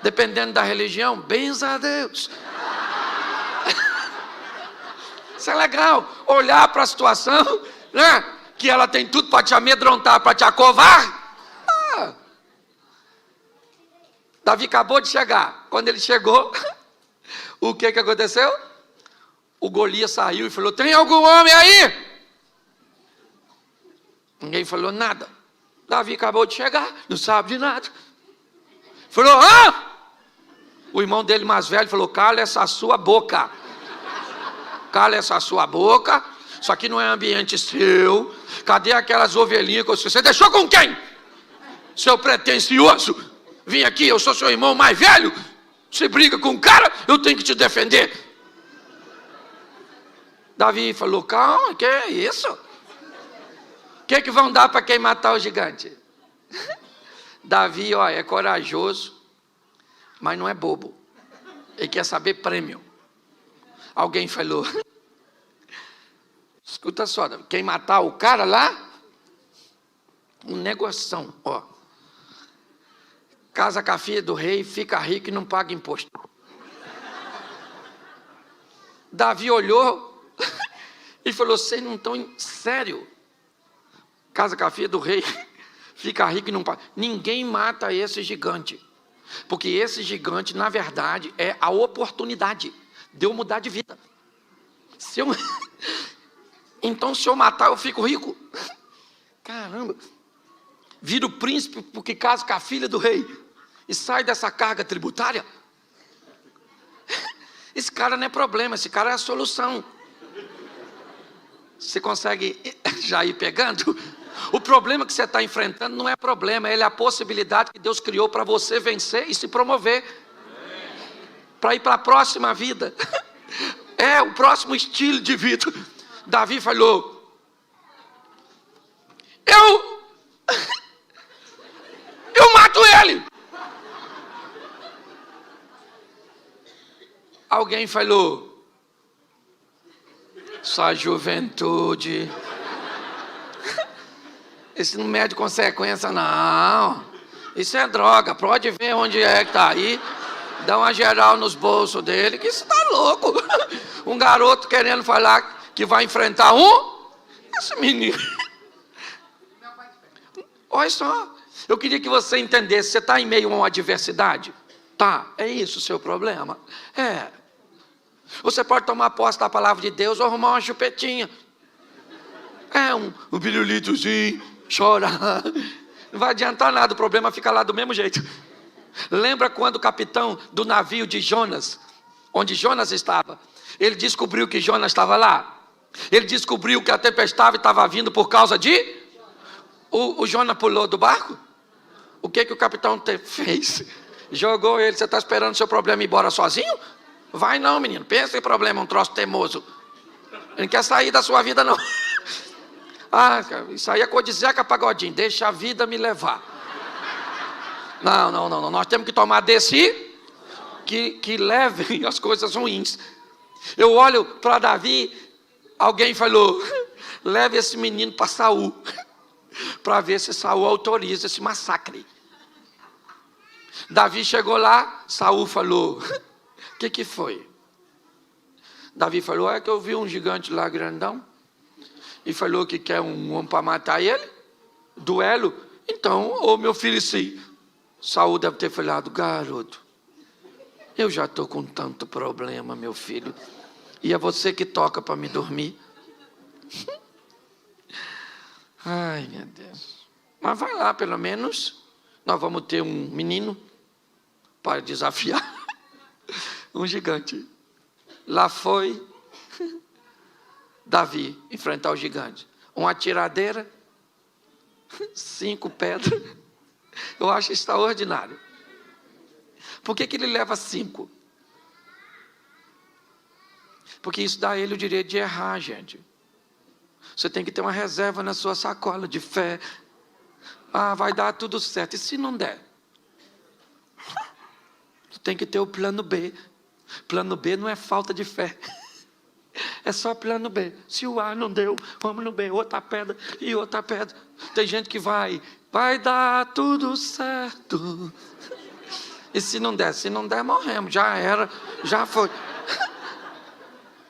Dependendo da religião, benza a Deus. Isso é legal. Olhar para a situação, né? Que ela tem tudo para te amedrontar, para te acovar. Davi acabou de chegar. Quando ele chegou, o que aconteceu? O Golias saiu e falou: tem algum homem aí? Ninguém falou nada. Davi acabou de chegar, não sabe de nada. Falou: ah! O irmão dele mais velho falou: cala essa sua boca. Cala essa sua boca. Isso aqui não é ambiente seu. Cadê aquelas ovelhinhas que você deixou com quem? Seu pretensioso. Vim aqui, eu sou seu irmão mais velho. Você briga com o cara, eu tenho que te defender. Davi falou: calma, que é isso? O que vão dar para quem matar o gigante? Davi, ó, é corajoso, mas não é bobo. Ele quer saber prêmio. Alguém falou: escuta só, Davi, quem matar o cara lá, um negoção, ó. Casa com a filha do rei, fica rico e não paga imposto. Davi olhou e falou: vocês não estão sério? Casa com a filha do rei, fica rico e não paga. Ninguém mata esse gigante. Porque esse gigante, na verdade, é a oportunidade de eu mudar de vida. Então, se eu matar, eu fico rico. Caramba. Viro príncipe porque caso com a filha do rei. E sai dessa carga tributária. Esse cara não é problema, esse cara é a solução. Você consegue já ir pegando? O problema que você está enfrentando não é problema, ele é a possibilidade que Deus criou para você vencer e se promover. Para ir para a próxima vida. É o próximo estilo de vida. Davi falou: eu mato ele. Alguém falou: sua juventude. Isso não mede consequência, não. Isso é droga. Pode ver onde é que está aí. Dá uma geral nos bolsos dele, que isso está louco. Um garoto querendo falar que vai enfrentar esse menino. Olha só. Eu queria que você entendesse. Você está em meio a uma adversidade? Tá, é isso o seu problema? É. Você pode tomar posse da palavra de Deus ou arrumar uma chupetinha. É um pirulitozinho. Chorar, não vai adiantar nada, o problema fica lá do mesmo jeito. Lembra quando o capitão do navio de Jonas, onde Jonas estava, ele descobriu que Jonas estava lá? Ele descobriu que a tempestade estava vindo por causa de... O Jonas pulou do barco? O que o capitão fez? Jogou ele. Você está esperando o seu problema ir embora sozinho? Vai não, menino, pensa em problema, um troço teimoso. Ele não quer sair da sua vida não. Ah, isso aí é coisa de Zeca Pagodinho, deixa a vida me levar. Não, nós temos que tomar desse que levem as coisas ruins. Eu olho para Davi, alguém falou: leve esse menino para Saul, para ver se Saul autoriza esse massacre. Davi chegou lá, Saul falou: o que foi? Davi falou: é que eu vi um gigante lá grandão. E falou que quer um homem para matar ele. Duelo. Então, ô meu filho, sim. Saul deve ter falado: garoto, eu já estou com tanto problema, meu filho. E é você que toca para me dormir. Ai, meu Deus. Mas vai lá, pelo menos. Nós vamos ter um menino para desafiar um gigante. Lá foi Davi enfrentar o gigante. Uma tiradeira, 5 pedras. Eu acho extraordinário. Por que ele leva 5? Porque isso dá a ele o direito de errar, gente. Você tem que ter uma reserva na sua sacola de fé. Vai dar tudo certo. E se não der? Você tem que ter o plano B. Plano B não é falta de fé. É só plano B. Se o A não deu, vamos no B. Outra pedra e outra pedra. Tem gente que vai dar tudo certo. E se não der? Se não der, morremos. Já era, já foi.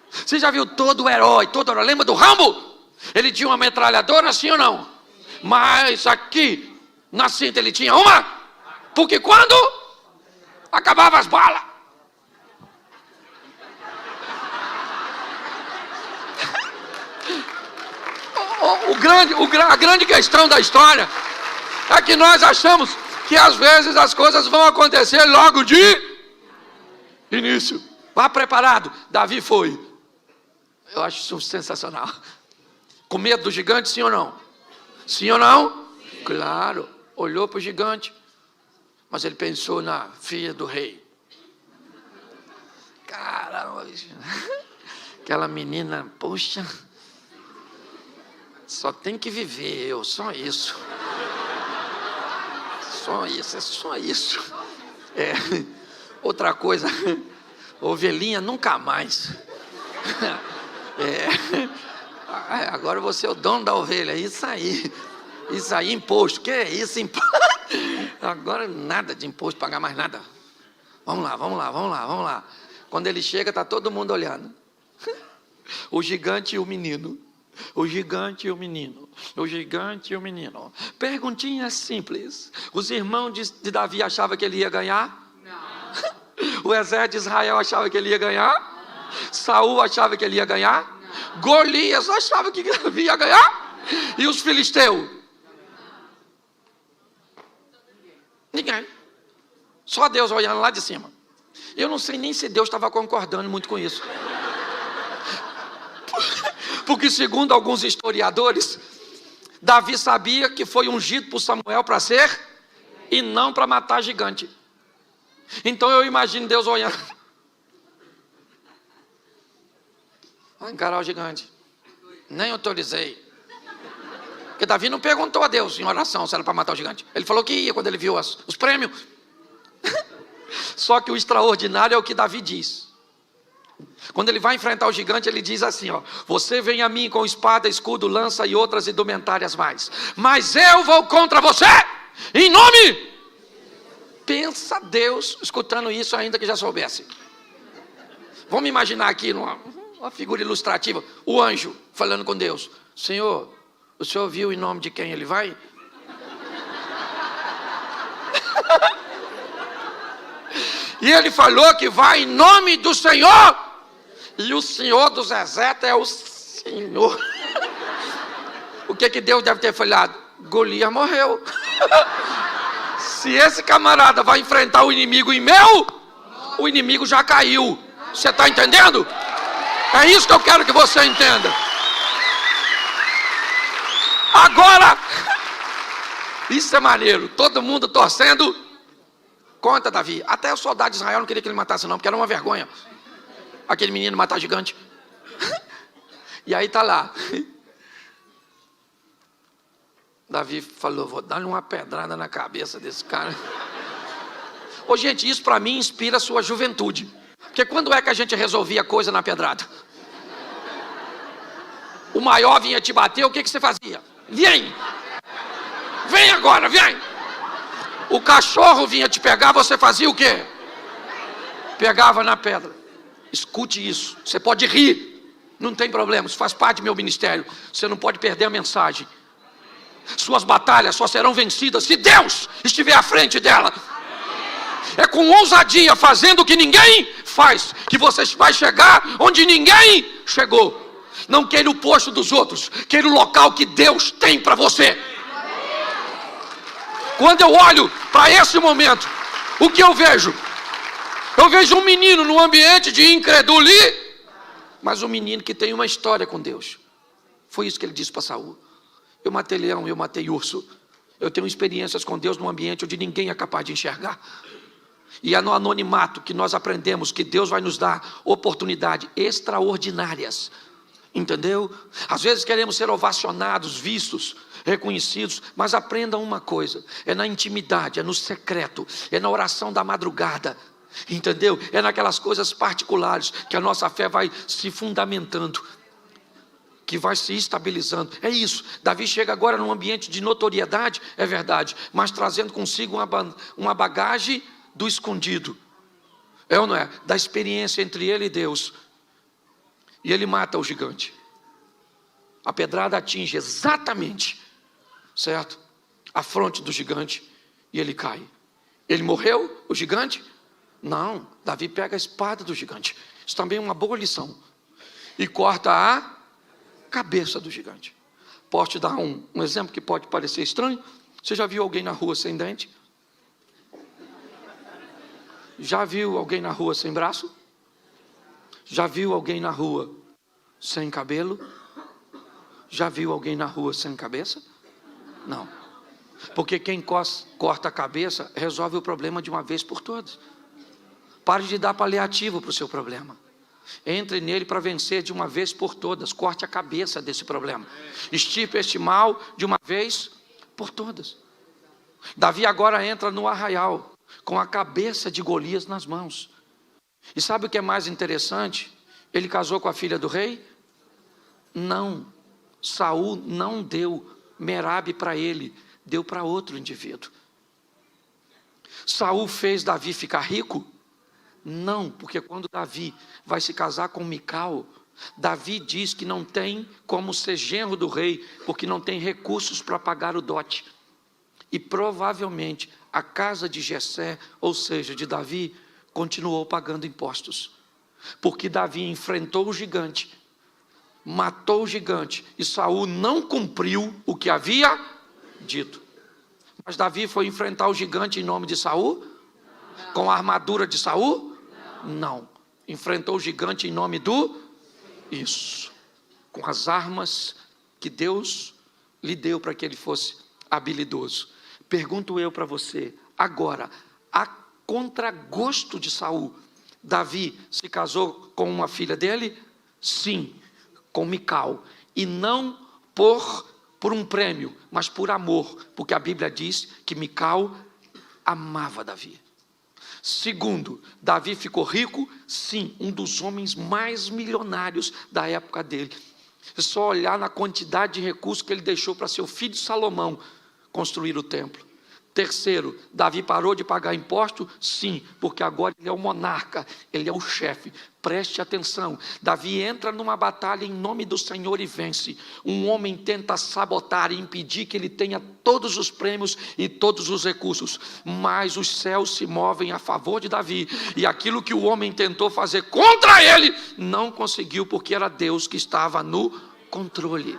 Você já viu todo herói? Lembra do Rambo? Ele tinha uma metralhadora, sim ou não? Mas aqui, na cinta, ele tinha uma. Porque quando acabava as balas, a grande questão da história é que nós achamos que às vezes as coisas vão acontecer logo de início. Vá preparado. Davi foi. Eu acho isso sensacional. Com medo do gigante, sim ou não? Sim ou não? Sim. Claro. Olhou para o gigante, mas ele pensou na filha do rei. Caramba, aquela menina, poxa, só tem que viver eu, só isso. Só isso, é só isso. Outra coisa, ovelhinha nunca mais. Agora você é o dono da ovelha, isso aí, imposto, que é isso, imposto? Agora nada de imposto, pagar mais nada. Vamos lá. Quando ele chega, está todo mundo olhando. O gigante e o menino. Perguntinha simples. Os irmãos de Davi achavam que ele ia ganhar? Não. O exército de Israel achava que ele ia ganhar? Não. Saul achava que ele ia ganhar? Não. Golias achava que Davi ia ganhar? Não. E os filisteus? Ninguém. Só Deus olhando lá de cima. Eu não sei nem se Deus estava concordando muito com isso. Porque segundo alguns historiadores, Davi sabia que foi ungido por Samuel para ser e não para matar gigante. Então eu imagino Deus olhando. Vai encarar o gigante. Nem autorizei. Porque Davi não perguntou a Deus em oração se era para matar o gigante. Ele falou que ia quando ele viu os prêmios. Só que o extraordinário é o que Davi diz. Quando ele vai enfrentar o gigante, ele diz assim, você vem a mim com espada, escudo, lança e outras indumentárias mais. Mas eu vou contra você, em nome. Pensa Deus escutando isso ainda que já soubesse. Vamos imaginar aqui uma figura ilustrativa, o anjo falando com Deus. Senhor, o senhor viu em nome de quem ele vai? E ele falou que vai em nome do Senhor. E o Senhor dos exércitos é o Senhor. O que Deus deve ter falado? Golias morreu. Se esse camarada vai enfrentar o inimigo em meu, o inimigo já caiu. Você está entendendo? É isso que eu quero que você entenda. Agora, isso é maneiro. Todo mundo torcendo contra Davi. Até o soldado de Israel não queria que ele matasse não, porque era uma vergonha aquele menino matar gigante. E aí tá lá. Davi falou, vou dar-lhe uma pedrada na cabeça desse cara. Ô gente, isso para mim inspira a sua juventude. Porque quando é que a gente resolvia coisa na pedrada? O maior vinha te bater, o que você fazia? Vem agora, vem. O cachorro vinha te pegar, você fazia o quê? Pegava na pedra. Escute isso, você pode rir, não tem problema, isso faz parte do meu ministério. Você não pode perder a mensagem. Suas batalhas só serão vencidas se Deus estiver à frente dela. É com ousadia, fazendo o que ninguém faz, que você vai chegar onde ninguém chegou. Não queira o posto dos outros, queira o local que Deus tem para você. Quando eu olho para esse momento, o que eu vejo? Eu vejo um menino num ambiente de incredulidade, mas um menino que tem uma história com Deus. Foi isso que ele disse para Saul. Eu matei leão, eu matei urso. Eu tenho experiências com Deus num ambiente onde ninguém é capaz de enxergar. E é no anonimato que nós aprendemos que Deus vai nos dar oportunidades extraordinárias Entendeu? Às vezes queremos ser ovacionados, vistos, reconhecidos, mas aprenda uma coisa: é na intimidade, é no secreto, é na oração da madrugada, entendeu? É naquelas coisas particulares que a nossa fé vai se fundamentando, que vai se estabilizando. É isso. Davi chega agora num ambiente de notoriedade, é verdade, mas trazendo consigo uma bagagem do escondido, é ou não é? Da experiência entre ele e Deus. E ele mata o gigante. A pedrada atinge exatamente, certo, a fronte do gigante, e ele cai. Ele morreu, o gigante? Não, Davi pega a espada do gigante. Isso também é uma boa lição. E corta a cabeça do gigante. Posso te dar um exemplo que pode parecer estranho? Você já viu alguém na rua sem dente? Já viu alguém na rua sem braço? Já viu alguém na rua sem cabelo? Já viu alguém na rua sem cabeça? Não. Porque quem corta a cabeça resolve o problema de uma vez por todas. Pare de dar paliativo para o seu problema. Entre nele para vencer de uma vez por todas. Corte a cabeça desse problema. Extirpe este mal de uma vez por todas. Davi agora entra no arraial com a cabeça de Golias nas mãos. E sabe o que é mais interessante? Ele casou com a filha do rei? Não. Saul não deu Merabe para ele, deu para outro indivíduo. Saul fez Davi ficar rico? Não, porque quando Davi vai se casar com Mical, Davi diz que não tem como ser genro do rei, porque não tem recursos para pagar o dote. E provavelmente a casa de Jessé, ou seja, de Davi, continuou pagando impostos. Porque Davi enfrentou o gigante, matou o gigante, e Saul não cumpriu o que havia dito. Mas Davi foi enfrentar o gigante em nome de Saul? Não. Com a armadura de Saul? Não. Enfrentou o gigante em nome do? Isso. Com as armas que Deus lhe deu para que ele fosse habilidoso. Pergunto eu para você, agora, a contragosto de Saul, Davi se casou com uma filha dele? Sim, com Mical. E não por um prêmio, mas por amor, porque a Bíblia diz que Mical amava Davi. Segundo, Davi ficou rico? Sim, um dos homens mais milionários da época dele. É só olhar na quantidade de recursos que ele deixou para seu filho Salomão construir o templo. Terceiro, Davi parou de pagar imposto? Sim, porque agora ele é o monarca, ele é o chefe. Preste atenção, Davi entra numa batalha em nome do Senhor e vence. Um homem tenta sabotar e impedir que ele tenha todos os prêmios e todos os recursos, mas os céus se movem a favor de Davi, e aquilo que o homem tentou fazer contra ele, não conseguiu, porque era Deus que estava no controle.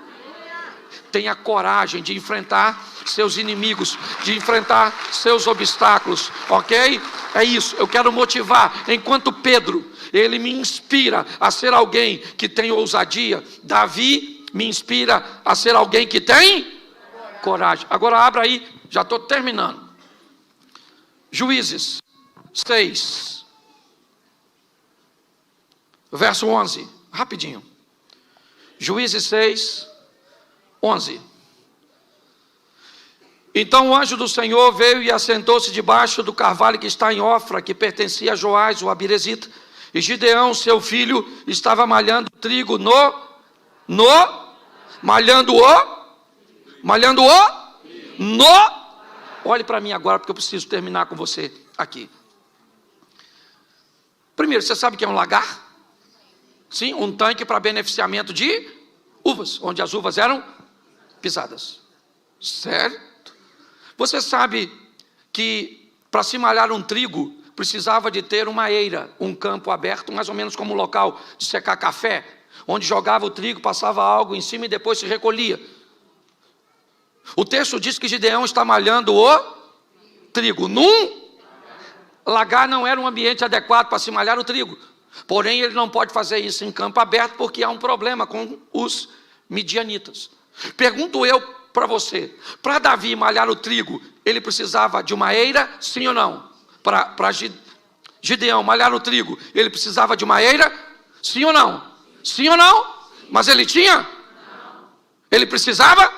Tenha coragem de enfrentar seus inimigos, de enfrentar seus obstáculos, ok? É isso, eu quero motivar, enquanto Pedro, ele me inspira a ser alguém que tem ousadia, Davi me inspira a ser alguém que tem coragem. Agora abra aí, já estou terminando. Juízes 6, verso 11, rapidinho. Juízes 6, 11. Então o anjo do Senhor veio e assentou-se debaixo do carvalho que está em Ofra, que pertencia a Joás, o Abirezita. E Gideão, seu filho, estava malhando trigo olhe para mim agora, porque eu preciso terminar com você aqui. Primeiro, você sabe o que é um lagar? Sim, um tanque para beneficiamento de uvas, onde as uvas eram pisadas. Certo? Você sabe que para se malhar um trigo, precisava de ter uma eira, um campo aberto, mais ou menos como um local de secar café, onde jogava o trigo, passava algo em cima e depois se recolhia. O texto diz que Gideão está malhando o trigo. Num lagar não era um ambiente adequado para se malhar o trigo. Porém, ele não pode fazer isso em campo aberto, porque há um problema com os midianitas. Pergunto eu para você, para Davi malhar o trigo, ele precisava de uma eira, sim ou não? Para Gideão malhar o trigo, ele precisava de uma eira, sim ou não? Sim ou não? Mas ele tinha? Não. Ele precisava?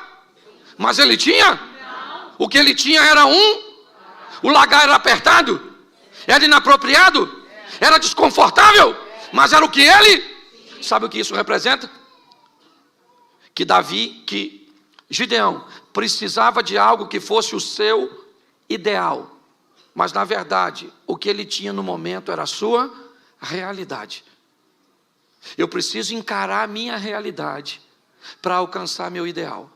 Mas ele tinha? Não. O que ele tinha era o lagar era apertado? Era inapropriado? Era desconfortável? Mas era o que ele? Sabe o que isso representa? Que Gideão precisava de algo que fosse o seu ideal. Mas na verdade, o que ele tinha no momento era a sua realidade. Eu preciso encarar a minha realidade para alcançar meu ideal.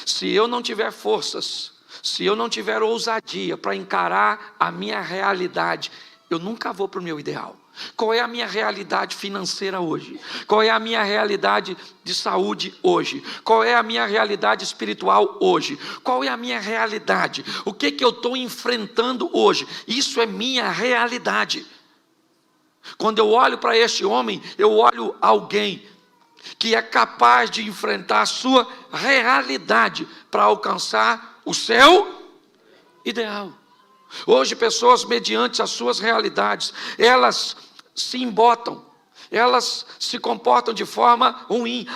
Se eu não tiver forças, se eu não tiver ousadia para encarar a minha realidade, eu nunca vou para o meu ideal. Qual é a minha realidade financeira hoje? Qual é a minha realidade de saúde hoje? Qual é a minha realidade espiritual hoje? Qual é a minha realidade? O que eu estou enfrentando hoje? Isso é minha realidade. Quando eu olho para este homem, eu olho alguém que é capaz de enfrentar a sua realidade para alcançar o seu ideal. Hoje, pessoas, mediante as suas realidades, elas se embotam, elas se comportam de forma ruim.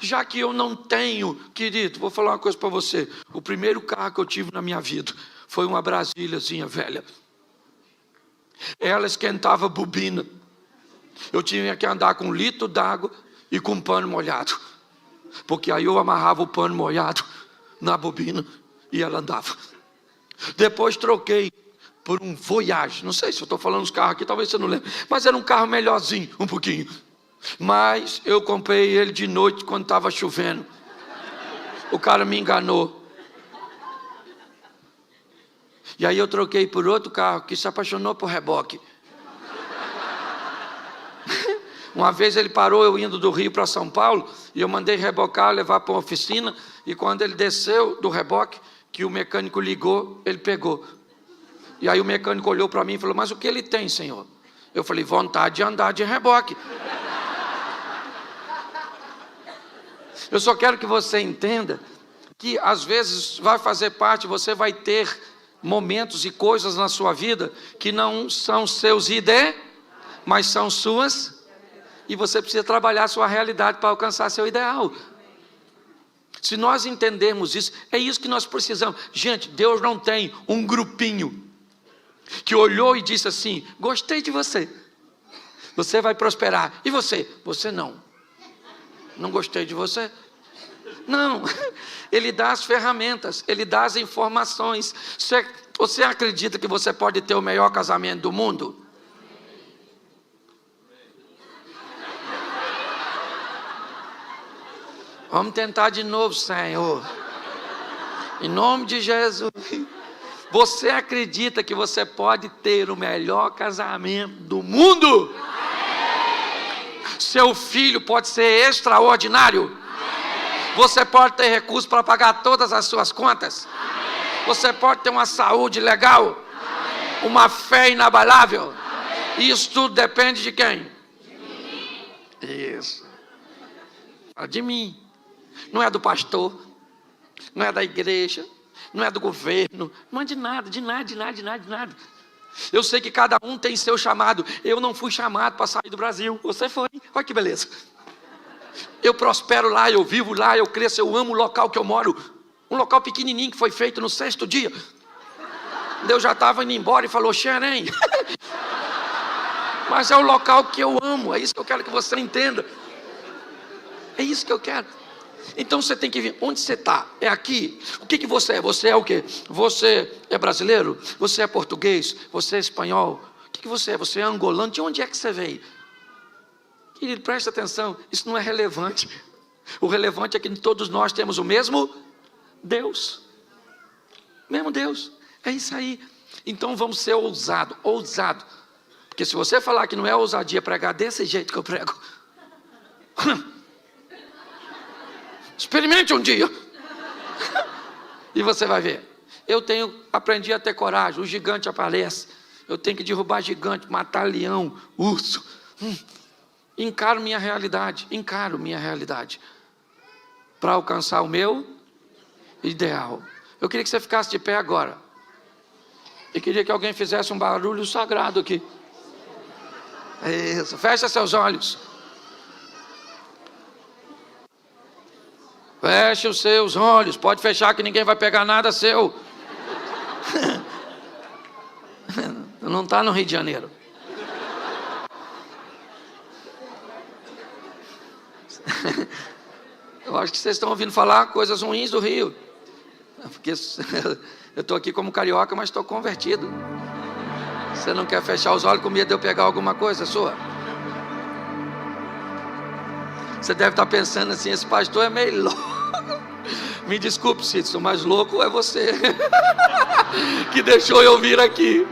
Já que eu não tenho, querido, vou falar uma coisa para você. O primeiro carro que eu tive na minha vida foi uma Brasíliazinha velha. Ela esquentava bobina. Eu tinha que andar com 1 litro d'água e com um pano molhado. Porque aí eu amarrava o pano molhado na bobina e ela andava. Depois troquei por um Voyage. Não sei se eu estou falando dos carros aqui, talvez você não lembre. Mas era um carro melhorzinho, um pouquinho. Mas eu comprei ele de noite quando estava chovendo. O cara me enganou. E aí eu troquei por outro carro que se apaixonou por reboque. Uma vez ele parou, eu indo do Rio para São Paulo, e eu mandei rebocar, levar para uma oficina, e quando ele desceu do reboque, que o mecânico ligou, ele pegou. E aí o mecânico olhou para mim e falou: mas o que ele tem, senhor? Eu falei: vontade de andar de reboque. Eu só quero que você entenda que às vezes vai fazer parte, você vai ter momentos e coisas na sua vida que não são seus mas são suas, e você precisa trabalhar a sua realidade para alcançar seu ideal. Se nós entendermos isso, é isso que nós precisamos. Gente, Deus não tem um grupinho que olhou e disse assim: gostei de você, você vai prosperar. E você? Você não gostei de você. Não, Ele dá as ferramentas, Ele dá as informações. Você acredita que você pode ter o melhor casamento do mundo? Vamos tentar de novo, Senhor. Em nome de Jesus. Você acredita que você pode ter o melhor casamento do mundo? Seu filho pode ser extraordinário? Você pode ter recursos para pagar todas as suas contas? Você pode ter uma saúde legal? Uma fé inabalável? Isso tudo depende de quem? Isso. De mim. Não é do pastor, não é da igreja, não é do governo, não é de nada. Eu sei que cada um tem seu chamado. Eu não fui chamado para sair do Brasil, você foi. Olha que beleza. Eu prospero lá, eu vivo lá, eu cresço, eu amo o local que eu moro. Um local pequenininho que foi feito no 6º dia. Deus já estava indo embora e falou: Xerém. Mas é o local que eu amo, é isso que eu quero que você entenda. É isso que eu quero. Então você tem que ver onde você está. É aqui. O que você é? Você é o quê? Você é brasileiro? Você é português? Você é espanhol? O que você é? Você é angolano? De onde é que você veio? Querido, preste atenção. Isso não é relevante. O relevante é que todos nós temos o mesmo Deus. Mesmo Deus. É isso aí. Então vamos ser ousado. Porque se você falar que não é ousadia pregar desse jeito que eu prego, experimente um dia. E você vai ver. Aprendi a ter coragem. O gigante aparece. Eu tenho que derrubar gigante, matar leão, urso. Encaro minha realidade. Para alcançar o meu ideal. Eu queria que você ficasse de pé agora. Eu queria que alguém fizesse um barulho sagrado aqui. Isso. Fecha seus olhos. Feche os seus olhos, pode fechar que ninguém vai pegar nada seu. Não está no Rio de Janeiro. Eu acho que vocês estão ouvindo falar coisas ruins do Rio. Porque eu estou aqui como carioca, mas estou convertido. Você não quer fechar os olhos com medo de eu pegar alguma coisa sua? Você deve estar pensando assim, esse pastor é meio louco. Me desculpe, Cícero, mas louco é você que deixou eu vir aqui.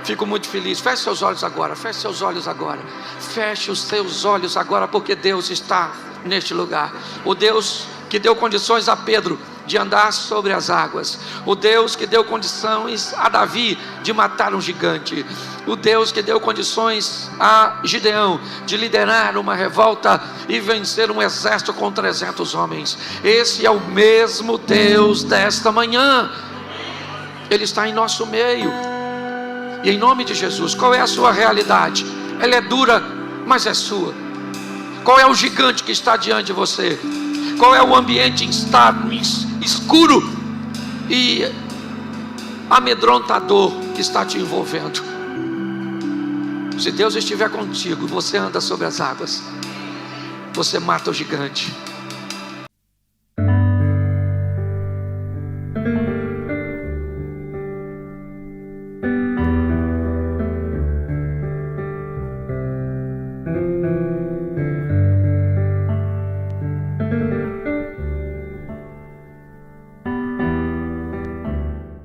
Fico muito feliz. Feche seus olhos agora, feche seus olhos agora. Feche os seus olhos agora, porque Deus está neste lugar. O Deus que deu condições a Pedro de andar sobre as águas. O Deus que deu condições a Davi de matar um gigante. O Deus que deu condições a Gideão de liderar uma revolta e vencer um exército com 300 homens. Esse é o mesmo Deus desta manhã. Ele está em nosso meio. E em nome de Jesus, qual é a sua realidade? Ela é dura, mas é sua. Qual é o gigante que está diante de você? Qual é o ambiente escuro e amedrontador que está te envolvendo? Se Deus estiver contigo, você anda sobre as águas, você mata o gigante.